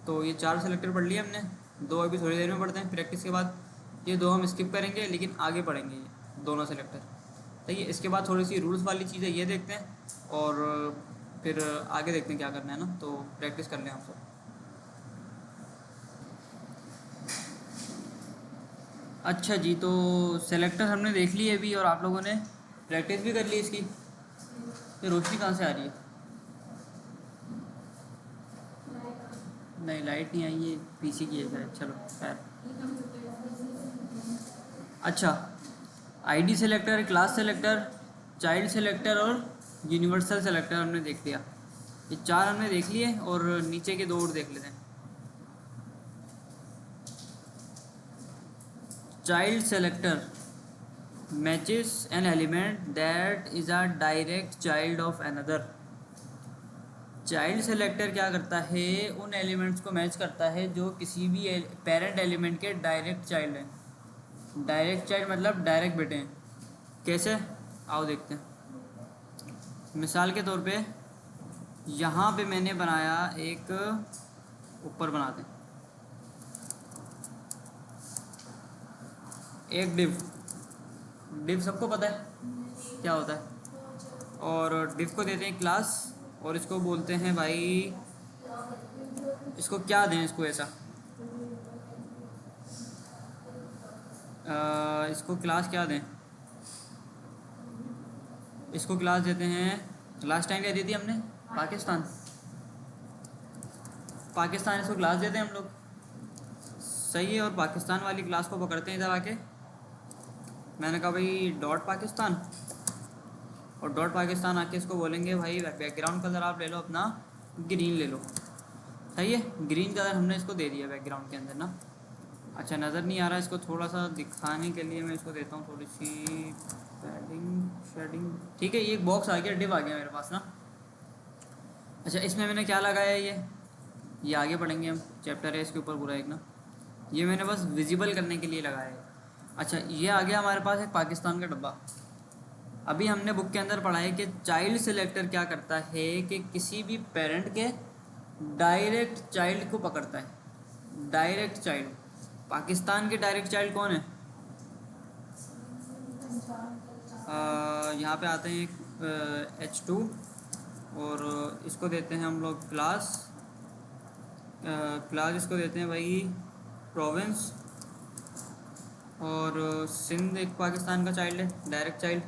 तो ये 4 सेलेक्टर पढ़ लिए हमने, 2 अभी थोड़ी देर में पढ़ते हैं प्रैक्टिस के बाद। ये 2 हम स्किप करेंगे लेकिन आगे पढ़ेंगे ये दोनों सेलेक्टर। तो ये इसके बाद थोड़ी सी रूल्स वाली चीज़ें ये देखते हैं और फिर आगे देखते हैं क्या करना है ना। तो प्रैक्टिस कर लें आप सब। अच्छा जी, तो सेलेक्टर हमने देख ली है अभी और आप लोगों ने प्रैक्टिस भी कर ली इसकी। ये रोशनी कहाँ से आ रही है? नहीं लाइट नहीं आई, ये PC की है शायद। चलो खैर। अच्छा, ID selector, class selector, child selector और यूनिवर्सल सेलेक्टर हमने देख लिया। ये 4 हमने देख लिए और नीचे के 2 और देख लेते हैं। Child selector matches an element that is a direct child of another. Child selector क्या करता है, उन एलिमेंट्स को मैच करता है जो किसी भी पेरेंट एलिमेंट के डायरेक्ट चाइल्ड हैं। डायरेक्ट चाइल्ड मतलब डायरेक्ट बेटे हैं। कैसे, आओ देखते हैं। मिसाल के तौर पे यहाँ पे मैंने बनाया एक, ऊपर बनाते हैं एक डिव सबको पता है क्या होता है। और डिव को देते हैं क्लास और इसको बोलते हैं भाई, इसको क्या दें, इसको ऐसा इसको क्लास क्या दें, इसको क्लास देते हैं, लास्ट टाइम क्या दी थी हमने, पाकिस्तान। इसको क्लास देते हैं हम लोग, सही है। और पाकिस्तान वाली क्लास को पकड़ते हैं इधर आके। मैंने कहा भाई डॉट पाकिस्तान, और डॉट पाकिस्तान आके इसको बोलेंगे भाई बैकग्राउंड कलर आप ले लो अपना ग्रीन ले लो। सही है, ग्रीन कलर हमने इसको दे दिया बैकग्राउंड के अंदर ना। अच्छा नज़र नहीं आ रहा, इसको थोड़ा सा दिखाने के लिए मैं इसको देता हूँ थोड़ी सी पैडिंग शेडिंग। ठीक है, ये एक बॉक्स आ गया, डिव आ गया मेरे पास ना। अच्छा इसमें मैंने क्या लगाया है, ये आगे पढ़ेंगे हम, चैप्टर है इसके ऊपर पूरा एक ना। ये मैंने बस विजिबल करने के लिए लगाया है। अच्छा ये आ गया हमारे पास एक पाकिस्तान का डब्बा। अभी हमने बुक के अंदर पढ़ा है कि चाइल्ड सेलेक्टर क्या करता है कि किसी भी पेरेंट के डायरेक्ट चाइल्ड को पकड़ता है। डायरेक्ट चाइल्ड, पाकिस्तान के डायरेक्ट चाइल्ड कौन है? यहाँ पे आते हैं एक H2 और इसको देते हैं हम लोग क्लास। इसको देते हैं भाई प्रोविंस। और सिंध एक पाकिस्तान का चाइल्ड है, डायरेक्ट चाइल्ड।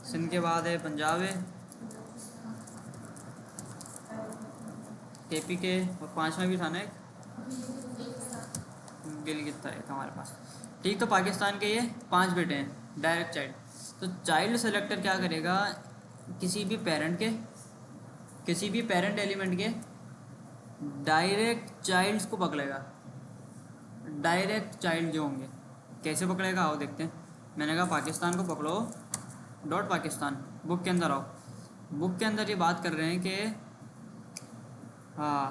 सिंध के बाद है पंजाब है, KPK, और 5वां भी था ना एक गिलगित था एक हमारे पास। ठीक, तो पाकिस्तान के ये 5 बेटे हैं डायरेक्ट चाइल्ड। तो चाइल्ड सेलेक्टर क्या करेगा, किसी भी पेरेंट एलिमेंट के डायरेक्ट चाइल्ड्स को पकड़ेगा। डायरेक्ट चाइल्ड जो होंगे कैसे पकड़ेगा, आओ देखते हैं। मैंने कहा पाकिस्तान को पकड़ो, डॉट पाकिस्तान, बुक के अंदर आओ। बुक के अंदर ये बात कर रहे हैं कि हाँ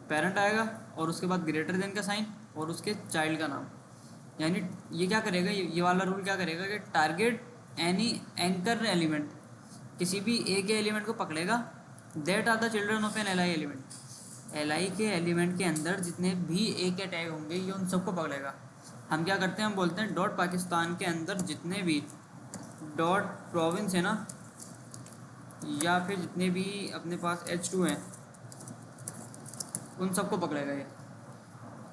पेरेंट आएगा और उसके बाद ग्रेटर देन का साइन और उसके चाइल्ड का नाम। यानी ये क्या करेगा, ये वाला रूल क्या करेगा कि टारगेट एनी एंकर एलिमेंट, किसी भी एक एलिमेंट को पकड़ेगा that are the children of an LI element. L के एलिमेंट के अंदर जितने भी ए के टैग होंगे ये उन सबको पकड़ेगा। हम क्या करते हैं, हम बोलते हैं डॉट पाकिस्तान के अंदर जितने भी डॉट प्रोविंस है ना, या फिर जितने भी अपने पास H2 हैं उन सबको पकड़ेगा ये।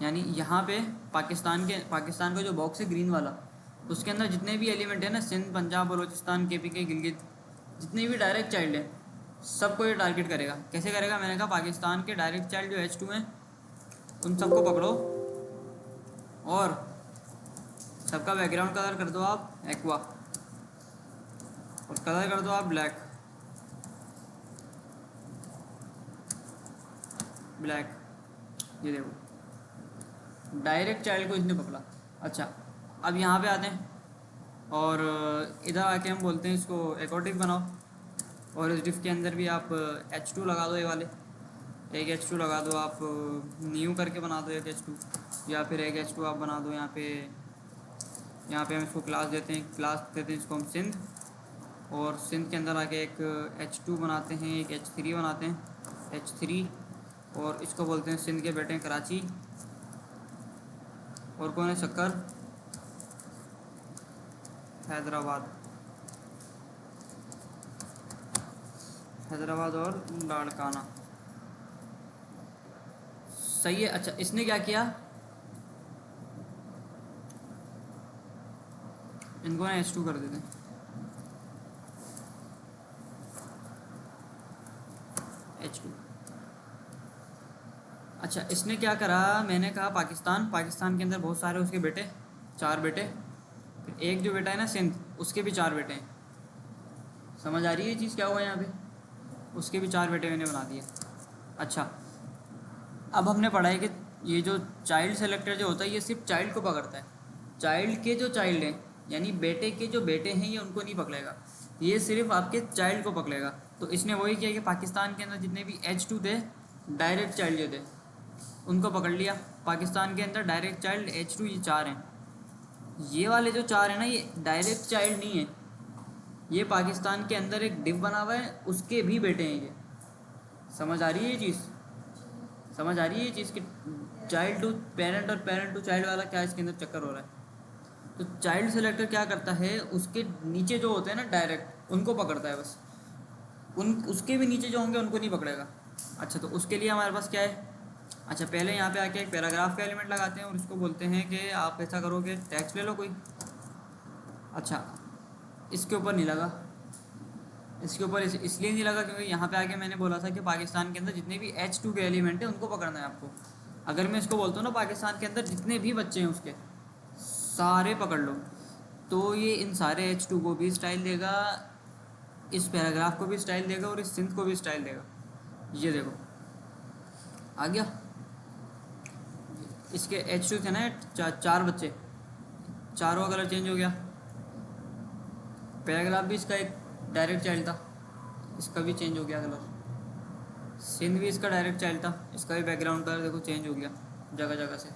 यानी यहाँ पे पाकिस्तान का जो बॉक्स है ग्रीन वाला, उसके अंदर जितने भी एलिमेंट है ना, सिंध, पंजाब, बलोचिस्तान, KPK, गिलगित, जितने भी डायरेक्ट चाइल्ड है सबको ये टारगेट करेगा। कैसे करेगा, मैंने कहा पाकिस्तान के डायरेक्ट चाइल्ड जो H2 हैं उन सबको पकड़ो और सबका बैकग्राउंड कलर कर दो आप एक्वा और कलर कर दो आप ब्लैक। ये देखो डायरेक्ट चाइल्ड को इसने पकड़ा। अच्छा, अब यहाँ पे आते हैं और इधर आके हम बोलते हैं इसको एकॉटिक बनाओ, और इस डिफ के अंदर भी आप H2 लगा दो, ये वाले एक H2 लगा दो आप, न्यू करके बना दो एक H2, या फिर एक H2 आप बना दो। यहाँ पे हम इसको क्लास देते हैं इसको हम सिंध, और सिंध के अंदर आके एक H2 बनाते हैं, एक H3 बनाते हैं H3, और इसको बोलते हैं सिंध के बेटे हैं कराची, और कौन है शक्कर, हैदराबाद और लाड़काना। सही है। अच्छा, इसने क्या किया, इनको ना H2 कर देते हैं, H2। अच्छा, इसने क्या करा, मैंने कहा पाकिस्तान के अंदर बहुत सारे उसके बेटे, 4 बेटे, फिर एक जो बेटा है ना सिंध, उसके भी 4 बेटे हैं। समझ आ रही है ये चीज़ क्या हुआ यहाँ पे, उसके भी 4 बेटे मैंने बना दिए। अच्छा, अब हमने पढ़ा है कि ये जो चाइल्ड सेलेक्टर जो होता है ये सिर्फ चाइल्ड को पकड़ता है, चाइल्ड के जो चाइल्ड हैं यानी बेटे के जो बेटे हैं ये उनको नहीं पकड़ेगा, ये सिर्फ आपके चाइल्ड को पकड़ेगा। तो इसने वही किया कि पाकिस्तान के अंदर जितने भी H2 थे डायरेक्ट चाइल्ड जो थे उनको पकड़ लिया। पाकिस्तान के अंदर डायरेक्ट चाइल्ड H2 ये 4 हैं, ये वाले जो 4 हैं ना ये डायरेक्ट चाइल्ड नहीं है, ये पाकिस्तान के अंदर एक डिव बना हुआ है उसके भी बेटे हैं ये। समझ आ रही है ये चीज़, समझ आ रही है ये चीज़ कि चाइल्ड टू पेरेंट और पेरेंट टू चाइल्ड वाला क्या इसके अंदर चक्कर हो रहा है। तो चाइल्ड सेलेक्टर क्या करता है, उसके नीचे जो होते हैं ना डायरेक्ट उनको पकड़ता है बस, उसके भी नीचे जो होंगे उनको नहीं पकड़ेगा। अच्छा, तो उसके लिए हमारे पास क्या है, अच्छा पहले यहाँ पे आके एक पैराग्राफ का एलिमेंट लगाते हैं और इसको बोलते हैं कि आप ऐसा करो कि टेक्स्ट ले लो कोई। अच्छा, इसके ऊपर नहीं लगा, इसके ऊपर इसलिए नहीं लगा क्योंकि यहाँ पे आके मैंने बोला था कि पाकिस्तान के अंदर जितने भी H2 के एलिमेंट हैं उनको पकड़ना है आपको। अगर मैं इसको बोलता हूँ ना पाकिस्तान के अंदर जितने भी बच्चे हैं उसके सारे पकड़ लो, तो ये इन सारे H2 को भी स्टाइल देगा, इस पैराग्राफ को भी स्टाइल देगा और इस सिंध को भी स्टाइल देगा। ये देखो आ गया, इसके H2 थे ना 4 बच्चे, चारों का कलर चेंज हो गया। पैराग्राफ भी इसका एक डायरेक्ट चाइल्ड था, इसका भी चेंज हो गया कलर। सिंध भी इसका डायरेक्ट चाइल्ड था, इसका भी बैकग्राउंड कलर देखो चेंज हो गया जगह जगह से।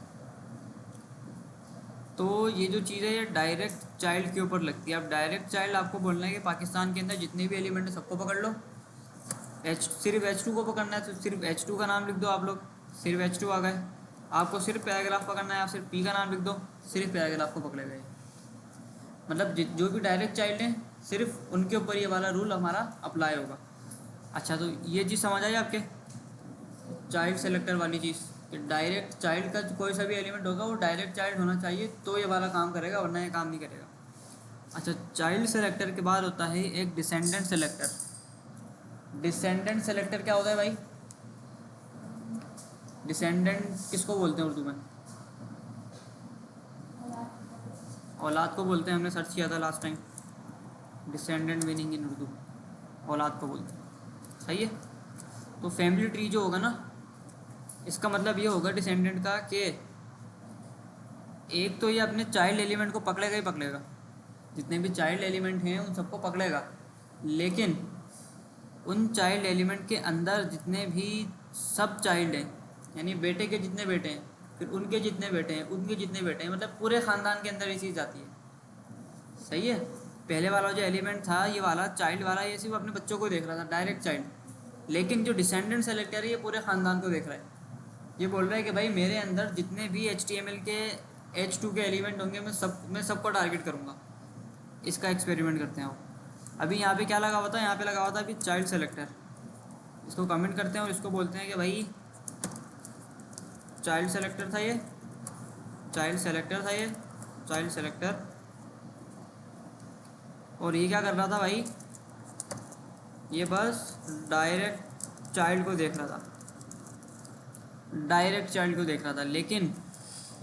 तो ये जो चीज़ है ये डायरेक्ट चाइल्ड के ऊपर लगती है। अब डायरेक्ट चाइल्ड आपको बोलना है कि पाकिस्तान के अंदर जितने भी एलिमेंट है सबको पकड़ लो, सिर्फ H2 को पकड़ना है तो सिर्फ H2 का नाम लिख दो आप लोग, सिर्फ H2 आ गए। आपको सिर्फ पैराग्राफ पकड़ना है, आप सिर्फ P का नाम लिख दो, सिर्फ पैराग्राफ को पकड़ेगा ये। मतलब जो भी डायरेक्ट चाइल्ड हैं सिर्फ उनके ऊपर ये वाला रूल हमारा अप्लाई होगा। अच्छा, तो ये चीज़ समझ आई आपके, चाइल्ड सेलेक्टर वाली चीज़ कि डायरेक्ट चाइल्ड का कोई सा भी एलिमेंट होगा वो डायरेक्ट चाइल्ड होना चाहिए तो ये वाला काम करेगा, वरना ये काम नहीं करेगा। अच्छा, चाइल्ड सेलेक्टर के बाद होता है एक डिसेंडेंट सेलेक्टर। डिसेंडेंट सेलेक्टर क्या होता है भाई, डिसेंडेंट किसको बोलते हैं उर्दू में, औलाद को बोलते हैं, हमने सर्च किया था last time, descendant meaning in Urdu औलाद को बोलते हैं। सही है। तो फैमिली ट्री जो होगा ना इसका मतलब ये होगा डिसेंडेंट का कि एक तो ये अपने चाइल्ड एलिमेंट को पकड़ेगा ही पकड़ेगा, जितने भी चाइल्ड एलिमेंट हैं उन सबको पकड़ेगा, लेकिन उन चाइल्ड एलिमेंट के अंदर जितने भी सब चाइल्ड हैं यानी बेटे के जितने बेटे हैं, फिर उनके जितने बेटे हैं, उनके जितने बेटे हैं, मतलब पूरे ख़ानदान के अंदर ये चीज़ आती है। सही है। पहले वाला जो एलिमेंट था ये वाला चाइल्ड वाला, ये सिर्फ अपने बच्चों को देख रहा था डायरेक्ट चाइल्ड, लेकिन जो डिसेंडेंट सेलेक्टर है ये पूरे ख़ानदान को देख रहा है। ये बोल रहा है कि भाई मेरे अंदर जितने भी HTML के H2 के एलिमेंट होंगे मैं सबको टारगेट करूँगा। इसका एक्सपेरिमेंट करते हैं अब। अभी यहाँ पे क्या लगा हुआ था, यहाँ पे लगा हुआ था अभी चाइल्ड सेलेक्टर। इसको कमेंट करते हैं और इसको बोलते हैं कि भाई चाइल्ड सेलेक्टर था ये, चाइल्ड सेलेक्टर था ये, चाइल्ड सेलेक्टर। और ये क्या कर रहा था भाई, ये बस डायरेक्ट चाइल्ड को देख रहा था, डायरेक्ट चाइल्ड को देख रहा था। लेकिन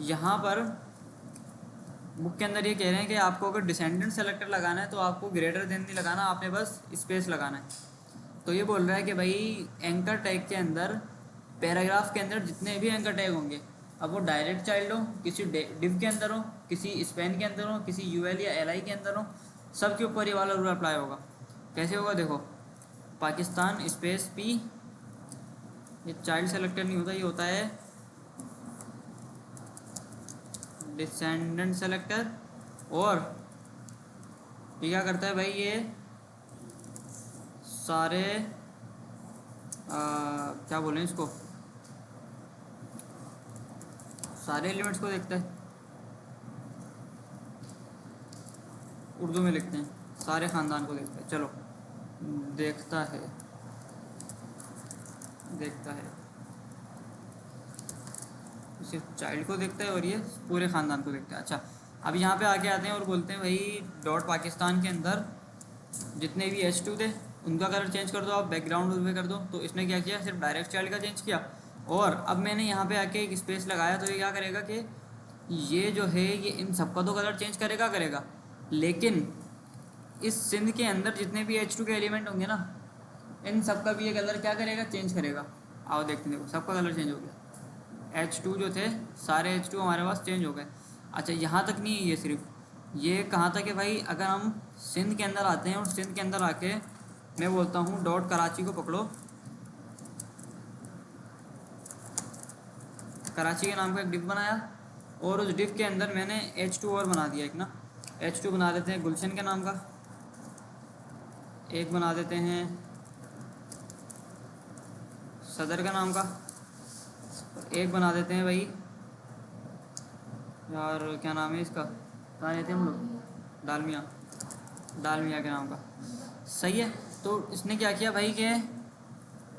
यहाँ पर बुक के अंदर ये कह रहे हैं कि आपको अगर डिसेंडेंट सेलेक्टर लगाना है तो आपको ग्रेटर देन नहीं लगाना, आपने बस स्पेस लगाना है। तो ये बोल रहा है कि भाई एंकर टैग के अंदर, पैराग्राफ के अंदर जितने भी एंकर टैग होंगे, अब वो डायरेक्ट चाइल्ड हो, किसी डिव के अंदर हो, किसी स्पैन के अंदर हो, किसी यूएल या एलआई के अंदर हो, सब के ऊपर ये वाला रूल अप्लाई होगा। कैसे होगा देखो, पाकिस्तान स्पेस पी, ये चाइल्ड सेलेक्टर नहीं होता, ये होता है डिसेंडेंट सेलेक्टर। और ये क्या करता है भाई, ये सारे क्या बोलें इसको, सारे एलिमेंट्स को देखता है, उर्दू में लिखते हैं, सारे ख़ानदान को देखता है। चलो, देखता है, देखता है, सिर्फ चाइल्ड को देखता है और ये पूरे ख़ानदान को देखता है। अच्छा, अब यहाँ पे आके आते हैं और बोलते हैं भाई डॉट पाकिस्तान के अंदर जितने भी H2 थे उनका कलर चेंज कर दो, आप बैकग्राउंड में कर दो। तो इसने क्या किया, सिर्फ डायरेक्ट चाइल्ड का चेंज किया। और अब मैंने यहाँ पे आके एक स्पेस लगाया, तो ये क्या करेगा कि ये जो है ये इन सबका तो कलर चेंज करेगा, लेकिन इस सिंध के अंदर जितने भी H2 के एलिमेंट होंगे ना, इन सबका भी ये कलर क्या करेगा, चेंज करेगा। आओ देखते हैं, देखो सबका कलर चेंज हो गया। H2 जो थे सारे H2 हमारे पास चेंज हो गए। अच्छा, यहाँ तक नहीं है, ये सिर्फ ये कहाँ तक है भाई, अगर हम सिंध के अंदर आते हैं और सिंध के अंदर आके मैं बोलता हूँ डॉट कराची को पकड़ो, कराची के नाम का एक डिव बनाया और उस डिव के अंदर मैंने H2 और बना दिया एक ना, H2 बना देते हैं गुलशन के नाम का, एक बना देते हैं सदर का नाम का, एक बना देते हैं भाई यार क्या नाम है इसका, कहाँ रहते हैं हम लोग, डालमिया, डालमिया के नाम का। सही है। तो इसने क्या किया भाई कि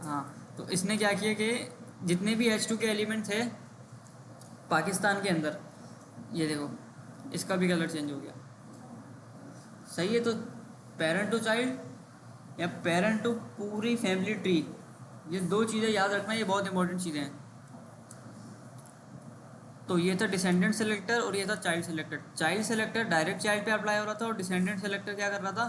हाँ, तो इसने क्या किया कि जितने भी H2 के एलिमेंट थे पाकिस्तान के अंदर, ये देखो इसका भी कलर चेंज हो गया। सही है। तो पेरेंट टू चाइल्ड या पेरेंट टू पूरी फैमिली ट्री, ये दो चीज़ें याद रखना, ये बहुत इंपॉर्टेंट चीज़ें हैं। तो ये था डिसेंडेंट सेलेक्टर और ये था child selector. Child selector direct child पे अप्लाई हो रहा था और डिसेंडेंट सेलेक्टर क्या कर रहा था,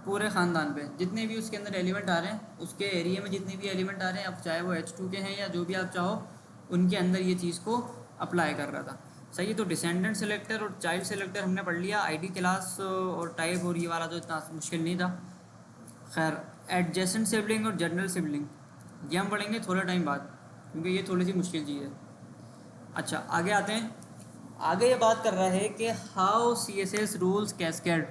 पूरे ख़ानदान पे जितने भी उसके अंदर एलिमेंट आ रहे हैं, उसके एरिया में जितने भी एलिमेंट आ रहे हैं, अब चाहे वो H2 के हैं या जो भी आप चाहो, उनके अंदर ये चीज़ को अप्लाई कर रहा था। सही है। तो डिसेंडेंट सेलेक्टर और चाइल्ड सेलेक्टर हमने पढ़ लिया। ID क्लास और टाइप और ये वाला तो इतना मुश्किल नहीं था। खैर, एडजेसेंट सिबलिंग और जनरल सिबलिंग ये हम पढ़ेंगे थोड़ा टाइम बाद, क्योंकि ये थोड़ी सी मुश्किल चीज़ है। अच्छा, आगे आते हैं। आगे ये बात कर रहा है कि हाउ CSS रूल्स कैस्केड,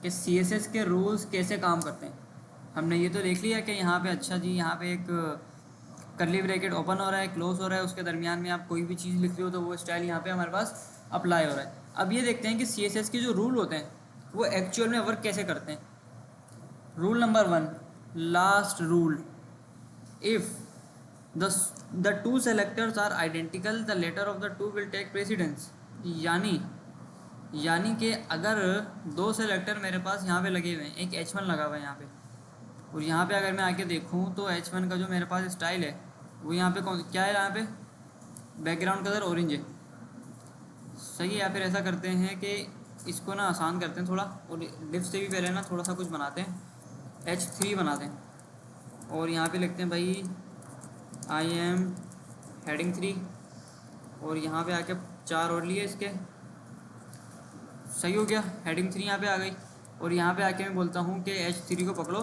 कि CSS के रूल्स कैसे काम करते हैं। हमने ये तो देख लिया कि यहाँ पे, अच्छा जी, यहाँ पे एक कर्ली ब्रैकेट ओपन हो रहा है, क्लोज हो रहा है, उसके दरमियान में आप कोई भी चीज़ लिख रहे हो तो वो स्टाइल यहाँ पे हमारे पास अप्लाई हो रहा है। अब ये देखते हैं कि CSS के जो रूल होते हैं वो एक्चुअल में वर्क कैसे करते हैं। Rule number 1, last rule, if the two selectors are identical, the later of the two will take precedence। यानी कि अगर दो सेलेक्टर मेरे पास यहाँ पे लगे हुए हैं, एक H1 लगा हुआ है यहाँ पे, और यहाँ पे अगर मैं आके देखूँ तो H1 का जो मेरे पास स्टाइल है वो यहाँ पे कौन क्या है, यहाँ पे बैकग्राउंड कलर ऑरेंज है। सही है। या फिर ऐसा करते हैं कि इसको ना आसान करते हैं थोड़ा, और डिफ से भी पहले ना थोड़ा सा कुछ बनाते हैं, H3 बनाते हैं और यहाँ पे लिखते हैं भाई आई एम हेडिंग 3, और यहाँ पे आके 4 और लिए इसके। सही हो गया, हेडिंग 3 यहाँ पे आ गई। और यहाँ पे आके मैं बोलता हूँ कि H3 को पकड़ो,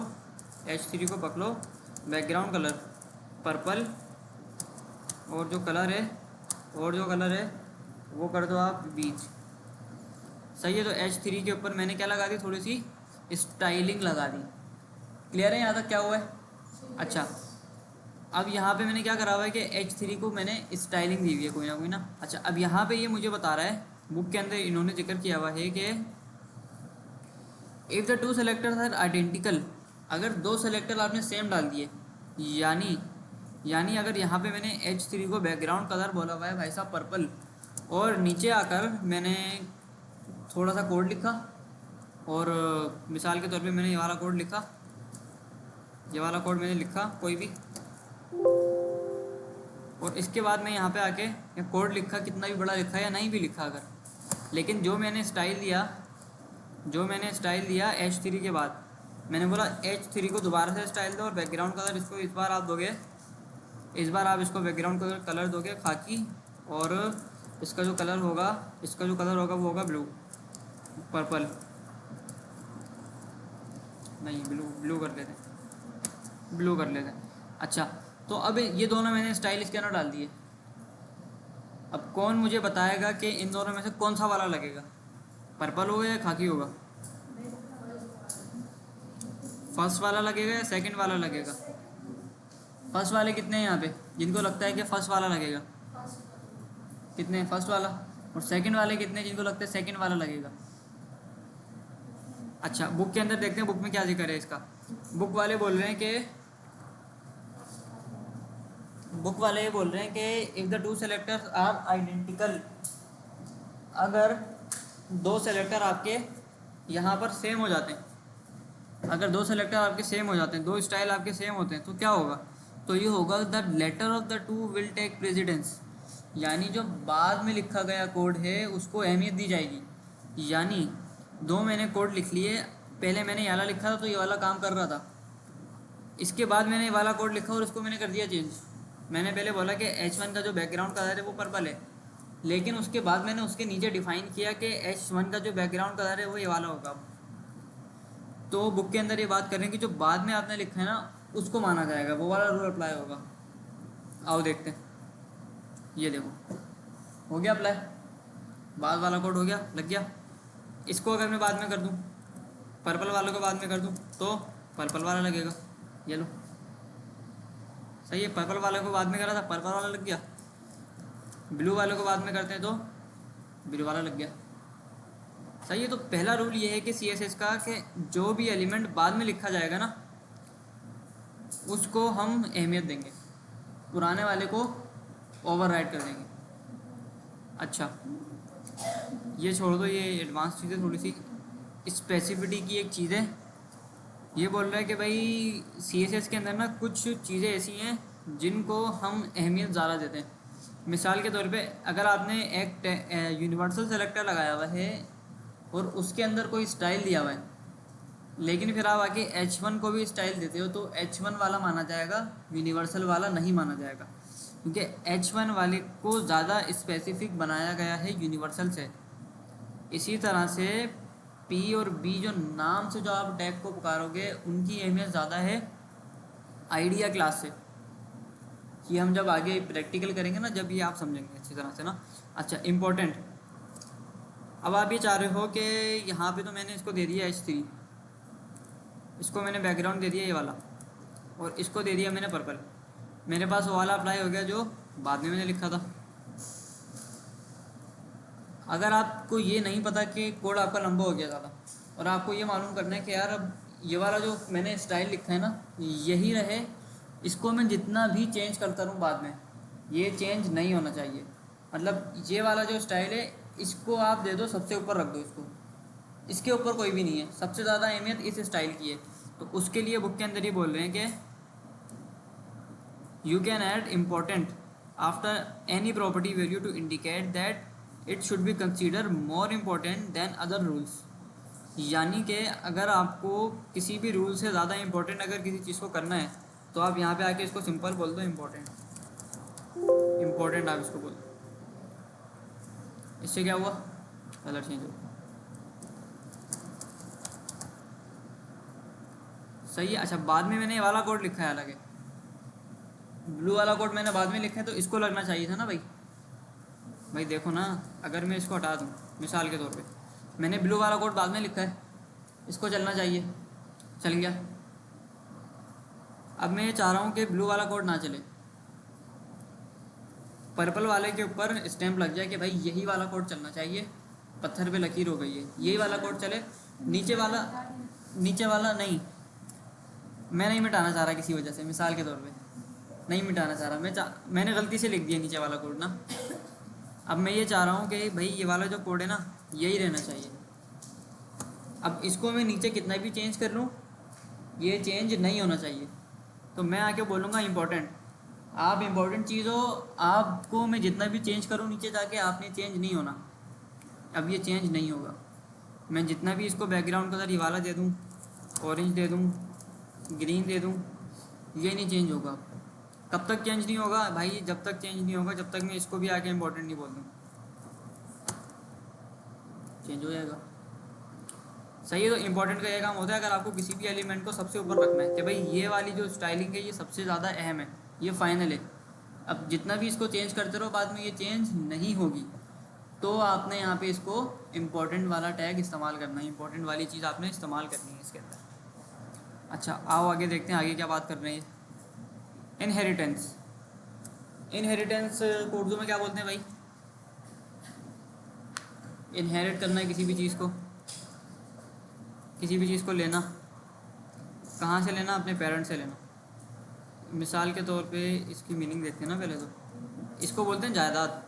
H3 को पकड़ो, बैकग्राउंड कलर पर्पल, और जो कलर है वो कर दो आप बीच। सही है। तो H3 के ऊपर मैंने क्या लगा दी, थोड़ी सी स्टाइलिंग लगा दी। क्लियर है यहाँ तक क्या हुआ है। अच्छा, अब यहाँ पे मैंने क्या करा हुआ है कि H3 को मैंने स्टाइलिंग दी हुई है कोई ना कोई ना। अच्छा, अब यहाँ पे ये मुझे बता रहा है, बुक के अंदर इन्होंने जिक्र किया हुआ है कि if the two selectors are identical, अगर दो सेलेक्टर आपने सेम डाल दिए, यानी यानी अगर यहाँ पे मैंने H3 को बैकग्राउंड कलर बोला हुआ है भाई साहब पर्पल, और नीचे आकर मैंने थोड़ा सा कोड लिखा, और मिसाल के तौर पे मैंने ये वाला कोड लिखा, ये वाला कोड मैंने लिखा कोई भी, और इसके बाद मैं यहाँ पे आके ये कोड लिखा, कितना भी बड़ा लिखा या नहीं भी लिखा अगर, लेकिन जो मैंने स्टाइल दिया H3 के बाद, मैंने बोला H3 को दोबारा से स्टाइल दो और बैकग्राउंड कलर इसको इस बार आप दोगे, इस बार आप इसको बैकग्राउंड कलर दोगे खाकी, और इसका जो कलर होगा वो होगा ब्लू, पर्पल नहीं, ब्लू कर लेते हैं, ब्लू कर लेते हैं। अच्छा, तो अब ये दोनों मैंने स्टाइल इसके अंदर डाल दिए। अब कौन मुझे बताएगा कि इन दोनों में से कौन सा वाला लगेगा, पर्पल होगा या खाकी होगा? फर्स्ट वाला लगेगा या सेकंड वाला लगेगा? फर्स्ट वाले कितने हैं यहाँ पे जिनको लगता है कि फर्स्ट वाला लगेगा? कितने हैं फर्स्ट वाला? और सेकंड वाले कितने जिनको लगता है सेकंड वाला लगेगा? अच्छा, बुक के अंदर देखते हैं बुक में क्या जिक्र है इसका। बुक वाले बोल रहे हैं कि if the two selectors are identical, अगर दो सेलेक्टर आपके यहाँ पर सेम हो जाते हैं, अगर दो सेलेक्टर आपके सेम हो जाते हैं, दो स्टाइल आपके सेम होते हैं, तो क्या होगा? तो ये होगा the latter of the two will take precedence, यानी जो बाद में लिखा गया कोड है उसको अहमियत दी जाएगी। यानी दो मैंने कोड लिख लिए, पहले मैंने ये वाला लिखा था तो ये वाला काम कर रहा था, इसके बाद मैंने ये वाला कोड लिखा और उसको मैंने कर दिया चेंज। मैंने पहले बोला कि H1 का जो बैकग्राउंड कलर है वो पर्पल है, लेकिन उसके बाद मैंने उसके नीचे डिफाइन किया कि H1 का जो बैकग्राउंड कलर है वो ये वाला होगा। तो बुक के अंदर ये बात कर रहे हैं कि जो बाद में आपने लिखा है ना उसको माना जाएगा, वो वाला रूल अप्लाई होगा। आओ देखते हैं, ये देखो हो गया अप्लाई, बाद वाला कोड हो गया, लग गया। इसको अगर मैं बाद में कर दूं, पर्पल वाले को बाद में कर दूं, तो पर्पल वाला लगेगा, ये लो सही है। पर्पल वाले को बाद में करा था, पर्पल वाला लग गया। ब्लू वाले को बाद में करते हैं तो ब्लू वाला लग गया, सही है। तो पहला रूल ये है कि CSS का कि जो भी एलिमेंट बाद में लिखा जाएगा ना उसको हम अहमियत देंगे, पुराने वाले को ओवरराइड कर देंगे। अच्छा, ये छोड़ दो, ये एडवांस चीज़ें, थोड़ी सी स्पेसिफिटी की एक चीज़ है। ये बोल रहा है कि भाई CSS के अंदर ना कुछ चीज़ें ऐसी हैं जिनको हम अहमियत ज़्यादा देते हैं। मिसाल के तौर पे अगर आपने एक यूनिवर्सल सेलेक्टर लगाया हुआ है और उसके अंदर कोई स्टाइल दिया हुआ है, लेकिन फिर आप आके H1 को भी स्टाइल देते हो, तो H1 वाला माना जाएगा, यूनिवर्सल वाला नहीं माना जाएगा, क्योंकि H1 वाले को ज़्यादा स्पेसिफिक बनाया गया है यूनिवर्सल से। इसी तरह से P और B जो नाम से जो आप टैग को पुकारोगे उनकी अहमियत ज़्यादा है आइडिया क्लास से, कि हम जब आगे प्रैक्टिकल करेंगे ना, जब ये आप समझेंगे अच्छी तरह से ना। अच्छा, इम्पोर्टेंट, अब आप ये चाह रहे हो कि यहाँ पे तो मैंने इसको दे दिया H3, इसको मैंने बैकग्राउंड दे दिया ये वाला, और इसको दे दिया मैंने पर्पल, मेरे पास वो वाला अप्लाई हो गया जो बाद में मैंने लिखा था। अगर आपको ये नहीं पता कि कोड आपका लंबा हो गया ज़्यादा, और आपको ये मालूम करना है कि यार अब ये वाला जो मैंने स्टाइल लिखा है ना यही रहे, इसको मैं जितना भी चेंज करता रहूँ बाद में ये चेंज नहीं होना चाहिए, मतलब ये वाला जो स्टाइल है इसको आप दे दो, सबसे ऊपर रख दो इसको, इसके ऊपर कोई भी नहीं है, सबसे ज़्यादा अहमियत इस स्टाइल की है। तो उसके लिए बुक के अंदर ही बोल रहे हैं कि you can add important after any property value to indicate that it should be consider more important than other rules. यानी कि अगर आपको किसी भी रूल से ज़्यादा इम्पोर्टेंट अगर किसी चीज़ को करना है तो आप यहाँ पे आके इसको सिंपल बोल दो, इम्पोर्टेंट आप इसको बोल दो। इससे क्या हुआ, कलर चेंज हो, सही है। अच्छा, बाद में मैंने ये वाला कोड लिखा है, अलग है, ब्लू वाला कोड मैंने बाद में लिखा है, तो इसको लगना चाहिए था ना भाई देखो ना, अगर मैं इसको हटा दूँ मिसाल के तौर पे, मैंने ब्लू वाला कोड बाद में लिखा है, इसको चलना चाहिए, चल गया। अब मैं ये चाह रहा हूँ कि ब्लू वाला कोड ना चले, पर्पल वाले के ऊपर स्टैम्प लग जाए कि भाई यही वाला कोड चलना चाहिए, पत्थर पे लकीर हो गई है, यही वाला कोड चले। नीचे वाला नहीं, मैं नहीं मिटाना चाह रहा किसी वजह से, मिसाल के तौर पे नहीं मिटाना चाह रहा, मैंने गलती से लिख दिया नीचे वाला कोड ना। अब मैं ये चाह रहा हूँ कि भाई ये वाला जो कोड है ना यही रहना चाहिए। अब इसको मैं नीचे कितना भी चेंज कर लूँ ये चेंज नहीं होना चाहिए, तो मैं आके बोलूँगा इम्पोर्टेंट। आप इम्पोर्टेंट चीज़ हो, आपको मैं जितना भी चेंज करूँ नीचे जाके आपने चेंज नहीं होना। अब ये चेंज नहीं होगा, मैं जितना भी इसको बैकग्राउंड कलर ये वाला दे दूँ, ऑरेंज दे दूँ, ग्रीन दे दूँ, ये नहीं चेंज होगा। कब तक चेंज नहीं होगा भाई? जब तक चेंज नहीं होगा जब तक मैं इसको भी आके इम्पोर्टेंट नहीं बोल दूँ, चेंज हो जाएगा। सही है, तो इम्पोर्टेंट का ये काम होता है अगर आपको किसी भी एलिमेंट को सबसे ऊपर रखना है कि भाई ये वाली जो स्टाइलिंग है ये सबसे ज़्यादा अहम है, ये फाइनल है। अब जितना भी इसको चेंज करते रहो बाद में ये चेंज नहीं होगी, तो आपने यहाँ पे इसको इम्पोर्टेंट वाला टैग इस्तेमाल करना है, इम्पोर्टेंट वाली चीज़ आपने इस्तेमाल करनी है इसके अंदर। अच्छा आओ आगे देखते हैं आगे क्या बात कर रहे हैं। इनहेरिटेंस, इनहेरिटेंस को उर्दू में क्या बोलते हैं भाई? इनहेरिट करना है किसी भी चीज़ को, किसी भी चीज़ को लेना, कहाँ से लेना? अपने पेरेंट्स से लेना। मिसाल के तौर पे इसकी मीनिंग देखते हैं ना पहले, तो इसको बोलते हैं जायदाद,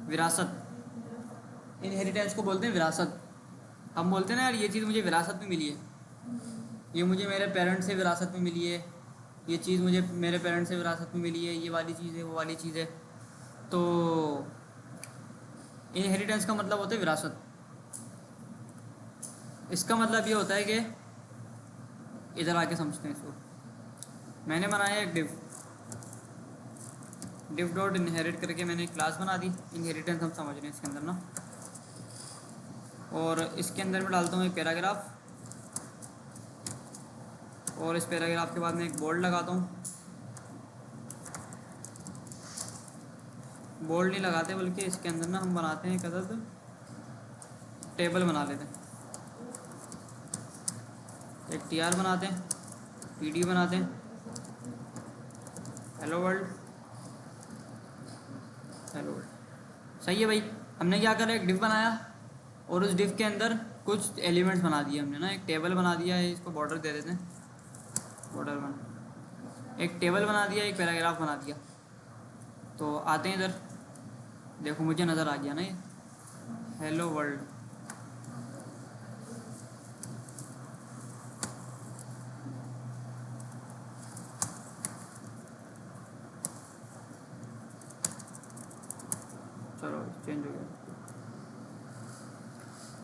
विरासत। इनहेरिटेंस को बोलते हैं विरासत। हम बोलते हैं ना यार ये चीज़ मुझे विरासत में मिली है, ये मुझे मेरे पेरेंट्स से विरासत में मिली है, ये चीज़ मुझे मेरे पेरेंट्स से विरासत में मिली है, ये वाली चीज़ है वो वाली चीज़ है। तो इनहेरिटेंस का मतलब होता है विरासत। इसका मतलब ये होता है कि इधर आके समझते हैं इसको। मैंने बनाया एक डिव डॉट इनहेरिट करके मैंने एक क्लास बना दी। इनहेरिटेंस हम समझ रहे हैं इसके अंदर ना, और इसके अंदर मैं डालता हूँ एक पैराग्राफ, और इस पैराग्राफ के बाद मैं एक बोल्ड लगाता हूँ। बोल्ड नहीं लगाते बल्कि इसके अंदर ना हम बनाते हैं एक अदद टेबल बना लेते हैं, एक टीआर बनाते हैं, पीडी बनाते हैं, हेलो वर्ल्ड, हेलो वर्ल्ड। सही है भाई, हमने क्या करा, एक डिव बनाया और उस डिव के अंदर कुछ एलिमेंट्स बना दिए हमने ना। एक टेबल बना दिया है, इसको बॉर्डर दे देते हैं, बॉर्डर बना, एक टेबल बना दिया, एक पैराग्राफ बना दिया। तो आते हैं इधर, देखो मुझे नज़र आ गया ना ये हेलो वर्ल्ड। चलो चेंज हो गया,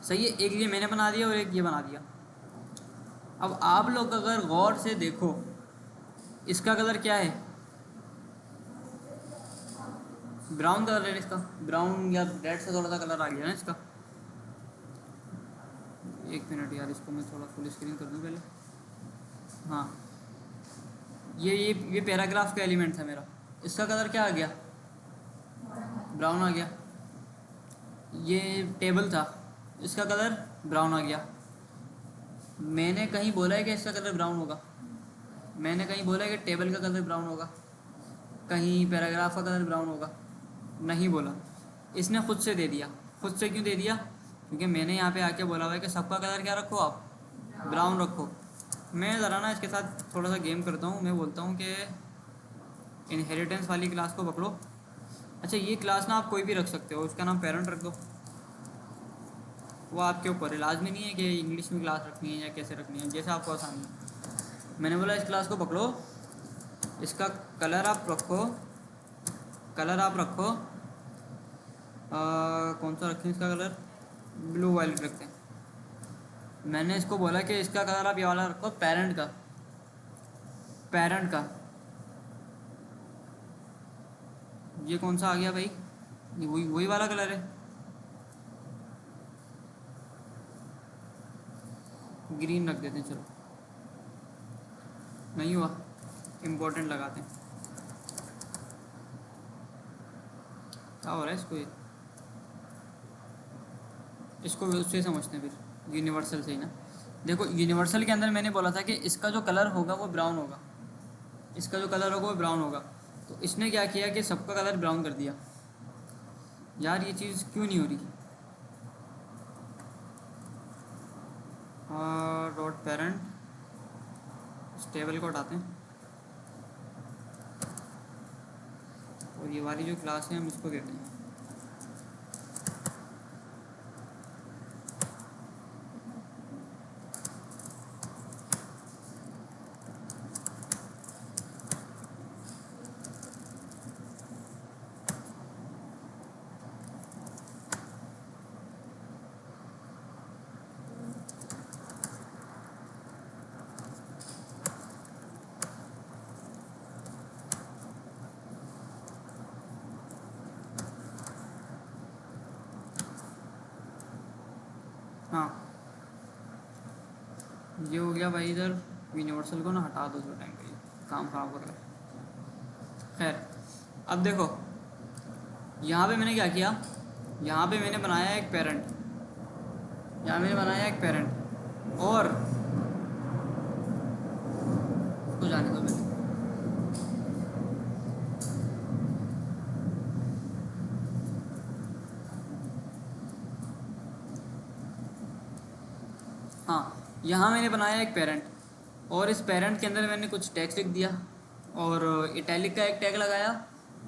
सही है। एक ये मैंने बना दिया और एक ये बना दिया। अब आप लोग अगर गौर से देखो इसका कलर क्या है, ब्राउन कलर है इसका, ब्राउन या रेड से थोड़ा सा कलर आ गया ना इसका। एक मिनट यार, इसको मैं थोड़ा फुल स्क्रीन कर दूं पहले। हाँ, ये पैराग्राफ का एलिमेंट था मेरा, इसका कलर क्या आ गया, ब्राउन आ गया। ये टेबल था, इसका कलर ब्राउन आ गया। मैंने कहीं बोला है कि इसका कलर ब्राउन होगा? मैंने कहीं बोला है कि टेबल का कलर ब्राउन होगा? कहीं पैराग्राफ का कलर ब्राउन होगा? नहीं बोला, इसने खुद से दे दिया। खुद से क्यों दे दिया? क्योंकि मैंने यहाँ पे आके बोला हुआ है कि सबका कलर क्या रखो आप, ब्राउन रखो। मैं ज़रा ना इसके साथ थोड़ा सा गेम करता हूँ। मैं बोलता हूँ कि इनहेरिटेंस वाली क्लास को पकड़ो। अच्छा ये क्लास ना आप कोई भी रख सकते हो, उसका नाम पेरेंट रख दो, वो आपके ऊपर है। लाजमी नहीं है कि इंग्लिश में क्लास रखनी है या कैसे रखनी है, जैसे आपको आसानी है। मैंने बोला इस क्लास को पकड़ो, इसका कलर आप रखो, कलर आप रखो कौन सा रखें इसका कलर, ब्लू वाइलेट रखते हैं। मैंने इसको बोला कि इसका कलर आप ये वाला रखो, पेरेंट का, पेरेंट का। ये कौन सा आ गया भाई, ये वही वही वाला कलर है, ग्रीन रख देते हैं। चलो नहीं हुआ, इम्पोर्टेंट लगाते हैं। क्या हो रहा है इसको, इसको उससे समझते हैं फिर, यूनिवर्सल से ही ना। देखो यूनिवर्सल के अंदर मैंने बोला था कि इसका जो कलर होगा वो ब्राउन होगा, इसका जो कलर होगा वो ब्राउन होगा। तो इसने क्या किया कि सबका कलर ब्राउन कर दिया। यार ये चीज़ क्यों नहीं हो रही? डॉट पेरेंट, इस टेबल को हटाते हैं और ये वाली जो क्लास है हम इसको कहते हैं। हाँ ये हो गया भाई। इधर यूनिवर्सल को ना हटा दो जो टाइम पे काम खराब कर रहा है। खैर अब देखो यहाँ पे मैंने क्या किया, यहाँ पे मैंने बनाया एक पेरेंट, यहाँ मैंने बनाया एक पेरेंट और उसको जाने दो मैंने। हाँ यहाँ मैंने बनाया एक पेरेंट और इस पेरेंट के अंदर मैंने कुछ टेक्स्ट लिख दिया और इटैलिक का एक टैग लगाया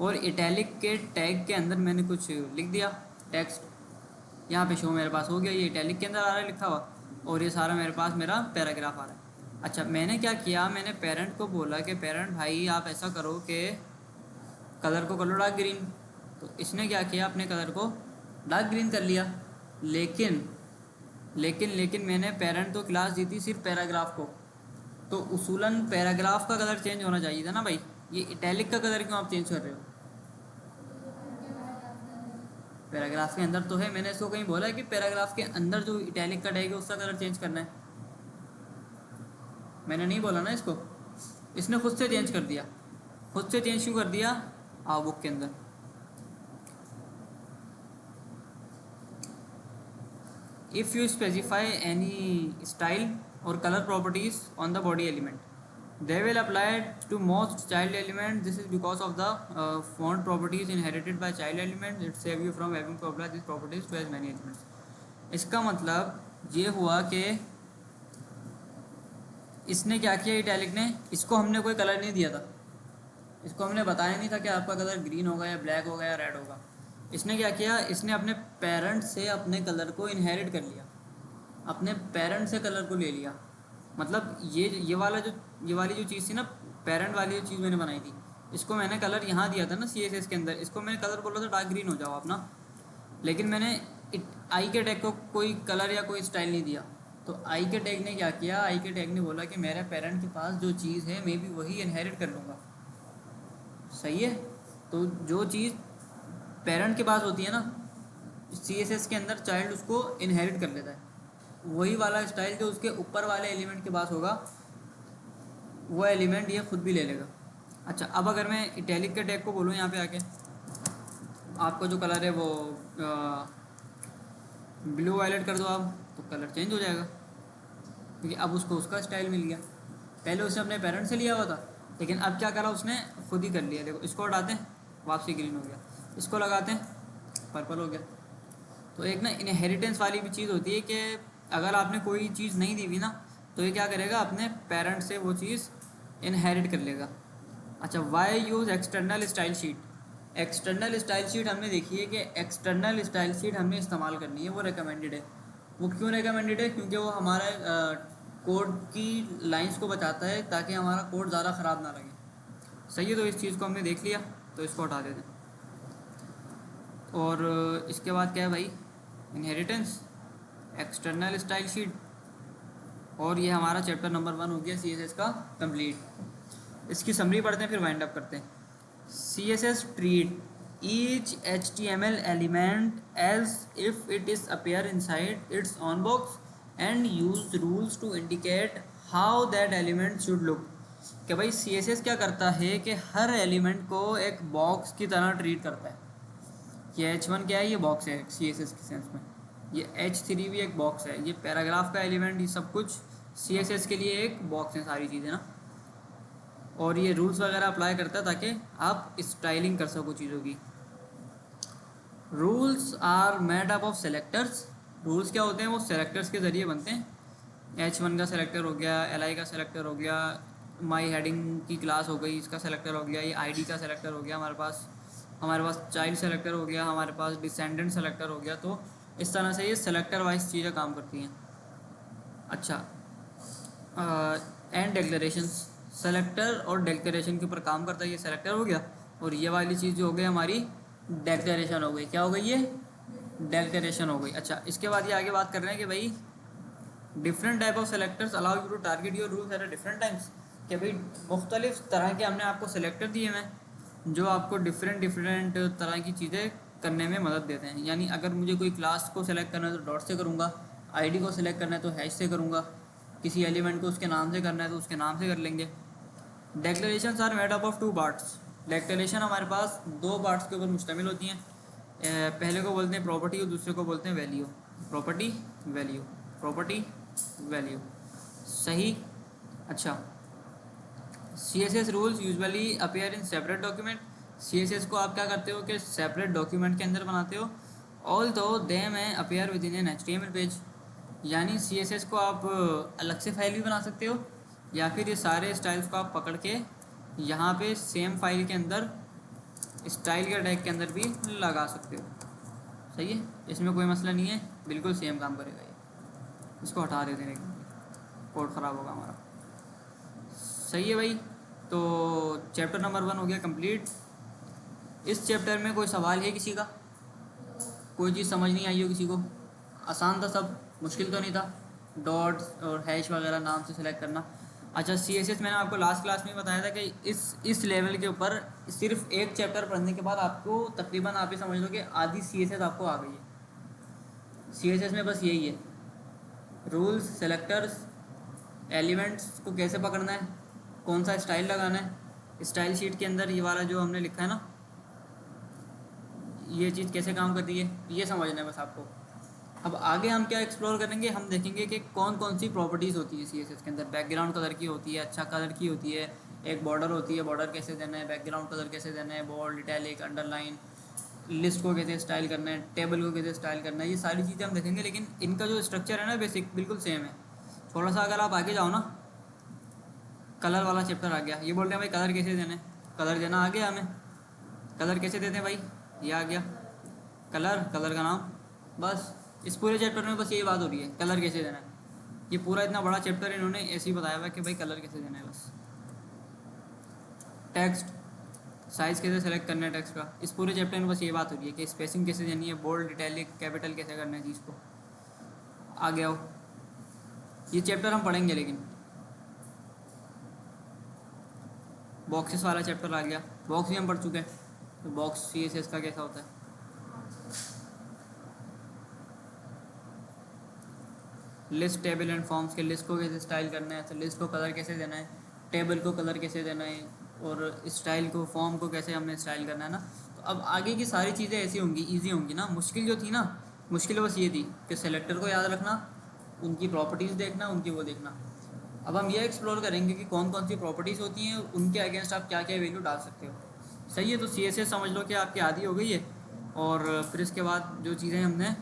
और इटैलिक के टैग के अंदर मैंने कुछ लिख दिया टेक्स्ट। यहाँ पे शो मेरे पास हो गया, ये इटैलिक के अंदर आ रहा है लिखा हुआ और ये सारा मेरे पास मेरा पैराग्राफ आ रहा है। अच्छा मैंने क्या किया, मैंने पेरेंट को बोला कि पेरेंट भाई आप ऐसा करो कि कलर को कर लो डार्क ग्रीन। तो इसने क्या किया, अपने कलर को डार्क ग्रीन कर लिया। लेकिन लेकिन लेकिन मैंने पेरेंट तो क्लास दी थी सिर्फ पैराग्राफ को, तो उसूलन पैराग्राफ का कलर चेंज होना चाहिए था ना भाई। ये इटैलिक का कलर क्यों आप चेंज कर रहे हो? पैराग्राफ के अंदर तो है, मैंने इसको कहीं बोला है कि पैराग्राफ के अंदर जो इटैलिक का टैग है उसका कलर चेंज करना है? मैंने नहीं बोला ना इसको, इसने खुद से चेंज कर दिया। खुद से चेंज क्यों कर दिया? आओ बुक के अंदर if you specify any style or color properties on the body element, they will apply to most child elements. This is because of the font properties inherited by child elements. It save you from having to apply these properties to as many elements. इसका मतलब ये हुआ कि इसने क्या किया, इटैलिक ने, इसको हमने कोई कलर नहीं दिया था, इसको हमने बताया नहीं था कि आपका कलर ग्रीन होगा या ब्लैक होगा या रेड होगा। इसने क्या किया, इसने अपने पेरेंट से अपने कलर को इनहेरिट कर लिया, अपने पेरेंट से कलर को ले लिया। मतलब ये वाली जो चीज़ थी ना, पेरेंट वाली जो चीज़ मैंने बनाई थी, इसको मैंने कलर यहाँ दिया था ना CSS के अंदर, इसको मैंने कलर बोला था डार्क ग्रीन हो जाओ आप ना, लेकिन मैंने आई के टैग को कोई कलर या कोई स्टाइल नहीं दिया। तो आई के टैग ने क्या किया, आई के टैग ने बोला कि मेरे पेरेंट के पास जो चीज़ है मैं भी वही इनहेरिट कर लूँगा। सही है? तो जो चीज़ पेरेंट के पास होती है ना, CSS के अंदर चाइल्ड उसको इनहेरिट कर लेता है, वही वाला स्टाइल जो उसके ऊपर वाले एलिमेंट के पास होगा वो एलिमेंट ये खुद भी ले लेगा। अच्छा अब अगर मैं इटैलिक के टैग को बोलूँ यहाँ पे आके आपका जो कलर है वो ब्लू वायलेट कर दो आप, तो कलर चेंज हो जाएगा क्योंकि अब उसको उसका स्टाइल मिल गया। पहले उसने अपने पेरेंट से लिया हुआ था, लेकिन अब क्या करा उसने खुद ही कर लिया। देखो इसको हटाते हैं, वापसी ग्रीन हो गया, इसको लगाते हैं पर्पल हो गया। तो एक ना इनहेरिटेंस वाली भी चीज़ होती है कि अगर आपने कोई चीज़ नहीं दी हुई ना तो ये क्या करेगा, अपने पेरेंट से वो चीज़ इनहेरिट कर लेगा। अच्छा why use external style sheet. External style sheet हमने देखी है कि एक्सटर्नल स्टाइल शीट हमें इस्तेमाल करनी है, वो रिकमेंडेड है। वो क्यों रिकमेंडेड है? क्योंकि वो हमारे कोड की लाइंस को बचाता है ताकि हमारा कोड ज़्यादा ख़राब ना लगे। सही है, तो इस चीज़ को हमने देख लिया, तो इसको हटा देते हैं। और इसके बाद क्या है भाई, इनहेरिटेंस, एक्सटर्नल स्टाइल शीट, और ये हमारा चैप्टर नंबर 1 हो गया CSS का कंप्लीट। इसकी समरी पढ़ते हैं फिर वाइंड अप करते हैं। CSS treat each HTML element as if it is appear inside its own box and use rules to indicate how that element should look। कि भाई CSS क्या करता है कि हर एलिमेंट को एक बॉक्स की तरह ट्रीट करता है। ये H1 क्या है, ये बॉक्स है CSS के सेंस में। ये H3 भी एक बॉक्स है, ये पैराग्राफ का एलिमेंट, ये सब कुछ CSS के लिए एक बॉक्स है सारी चीज़ें ना। और ये रूल्स वगैरह अप्लाई करता है ताकि आप स्टाइलिंग कर सको चीज़ों की। Rules are made up of selectors. Rules क्या होते हैं, वो सेलेक्टर्स के ज़रिए बनते हैं। H1 का सेलेक्टर हो गया, LI का सेलेक्टर हो गया, माई हेडिंग की क्लास हो गई, इसका सेलेक्टर हो गया, ये ID का सेलेक्टर हो गया हमारे पास चाइल्ड सेलेक्टर हो गया, हमारे पास डिसेंडेंट सेलेक्टर हो गया। तो इस तरह से ये सेलेक्टर वाइज चीज़ें काम करती हैं। अच्छा, एंड डिक्लेरेशंस, सेलेक्टर और डिक्लेरेशन के ऊपर काम करता है। ये सेलेक्टर हो गया और ये वाली चीज़ जो हो गई हमारी डिक्लेरेशन हो गई। क्या हो गई ये? डिक्लेरेशन हो गई। अच्छा, इसके बाद ये आगे बात कर रहे हैं कि भाई different type of selectors allow you to target your rules at different times. कि भाई मुख्तलिफ तरह के हमने आपको सेलेक्टर दिए हैं जो आपको डिफरेंट तरह की चीज़ें करने में मदद देते हैं। यानी अगर मुझे कोई क्लास को सिलेक्ट करना है तो डॉट से करूँगा, ID को सिलेक्ट करना है तो हैश से करूँगा, किसी एलिमेंट को उसके नाम से करना है तो उसके नाम से कर लेंगे। Declarations are made up of 2 parts. Declaration हमारे पास 2 पार्ट्स के ऊपर मुश्तमिल होती हैं। पहले को बोलते हैं प्रॉपर्टी और दूसरे को बोलते हैं value. Property value, property value, सही। अच्छा, CSS rules usually appear in separate document. CSS को आप क्या करते हो कि सेपरेट डॉक्यूमेंट के अंदर बनाते हो। ऑल दो दे में appear with in an HTML page. यानी CSS को आप अलग से फाइल भी बना सकते हो या फिर ये सारे स्टाइल्स को आप पकड़ के यहाँ पे सेम फाइल के अंदर स्टाइल के टैग के अंदर भी लगा सकते हो। सही है, इसमें कोई मसला नहीं है, बिल्कुल सेम काम करेगा ये। इसको हटा देते हैं, कोड ख़राब होगा हमारा। सही है भाई, तो चैप्टर नंबर 1 हो गया कंप्लीट। इस चैप्टर में कोई सवाल है किसी का? कोई चीज़ समझ नहीं आई हो किसी को? आसान था सब, मुश्किल तो नहीं था। डॉट्स और हैश वगैरह नाम से सेलेक्ट करना। अच्छा, CSS मैंने आपको लास्ट क्लास में बताया था कि इस लेवल के ऊपर सिर्फ एक चैप्टर पढ़ने के बाद आपको तकरीबन आप ही समझ लो कि आधी CSS आपको आ गई है। CSS में बस यही है, रूल्स, सेलेक्टर्स, एलिमेंट्स को कैसे पकड़ना है, कौन सा स्टाइल लगाना है, स्टाइल शीट के अंदर ये वाला जो हमने लिखा है ना, ये चीज़ कैसे काम करती है, ये समझना है बस आपको। अब आगे हम क्या एक्सप्लोर करेंगे, हम देखेंगे कि कौन कौन सी प्रॉपर्टीज़ होती है CSS के अंदर। बैकग्राउंड कलर की होती है, अच्छा कलर की होती है, एक बॉर्डर होती है, बॉर्डर कैसे देना है, बैकग्राउंड कलर कैसे देना है, बोल्ड, इटैलिक, अंडरलाइन, लिस्ट को कैसे स्टाइल करना है, टेबल को कैसे स्टाइल करना है, ये सारी चीज़ें हम देखेंगे। लेकिन इनका जो स्ट्रक्चर है ना बेसिक बिल्कुल सेम है। थोड़ा सा अगर आप आगे जाओ ना, कलर वाला चैप्टर आ गया, ये बोल रहे हैं भाई कलर कैसे देना है, कलर देना आ गया हमें। कलर कैसे देते हैं भाई, ये आ गया कलर, कलर का नाम। बस इस पूरे चैप्टर में बस यही बात हो रही है, कलर कैसे देना है। ये पूरा इतना बड़ा चैप्टर इन्होंने ऐसे ही बताया हुआ है कि भाई कलर कैसे देना है बस। टेक्स्ट, साइज़ कैसे सेलेक्ट करना है टेक्स्ट का, इस पूरे चैप्टर में बस ये बात हो रही है कि स्पेसिंग कैसे देनी है, बोल्ड, इटैलिक, कैपिटल कैसे करना है चीज़ को। आ गया हो, ये चैप्टर हम पढ़ेंगे। लेकिन बॉक्सेस वाला चैप्टर आ गया, बॉक्स भी हम पढ़ चुके हैं, तो बॉक्स CSS का कैसा होता है। लिस्ट, टेबल एंड फॉर्म्स के लिस्ट को कैसे स्टाइल करना है, तो लिस्ट को कलर कैसे देना है, टेबल को कलर कैसे देना है, और स्टाइल को, फॉर्म को कैसे हमने स्टाइल करना है ना। तो अब आगे की सारी चीज़ें ऐसी होंगी, ईजी होंगी ना। मुश्किल जो थी ना, मुश्किल बस ये थी कि सेलेक्टर को याद रखना, उनकी प्रॉपर्टीज़ देखना, उनकी वो देखना। अब हम ये एक्सप्लोर करेंगे कि कौन कौन सी प्रॉपर्टीज़ होती हैं, उनके अगेंस्ट आप क्या क्या वैल्यू डाल सकते हो। सही है, तो CSS समझ लो कि आपकी आधी हो गई है। और फिर इसके बाद जो चीज़ें हमने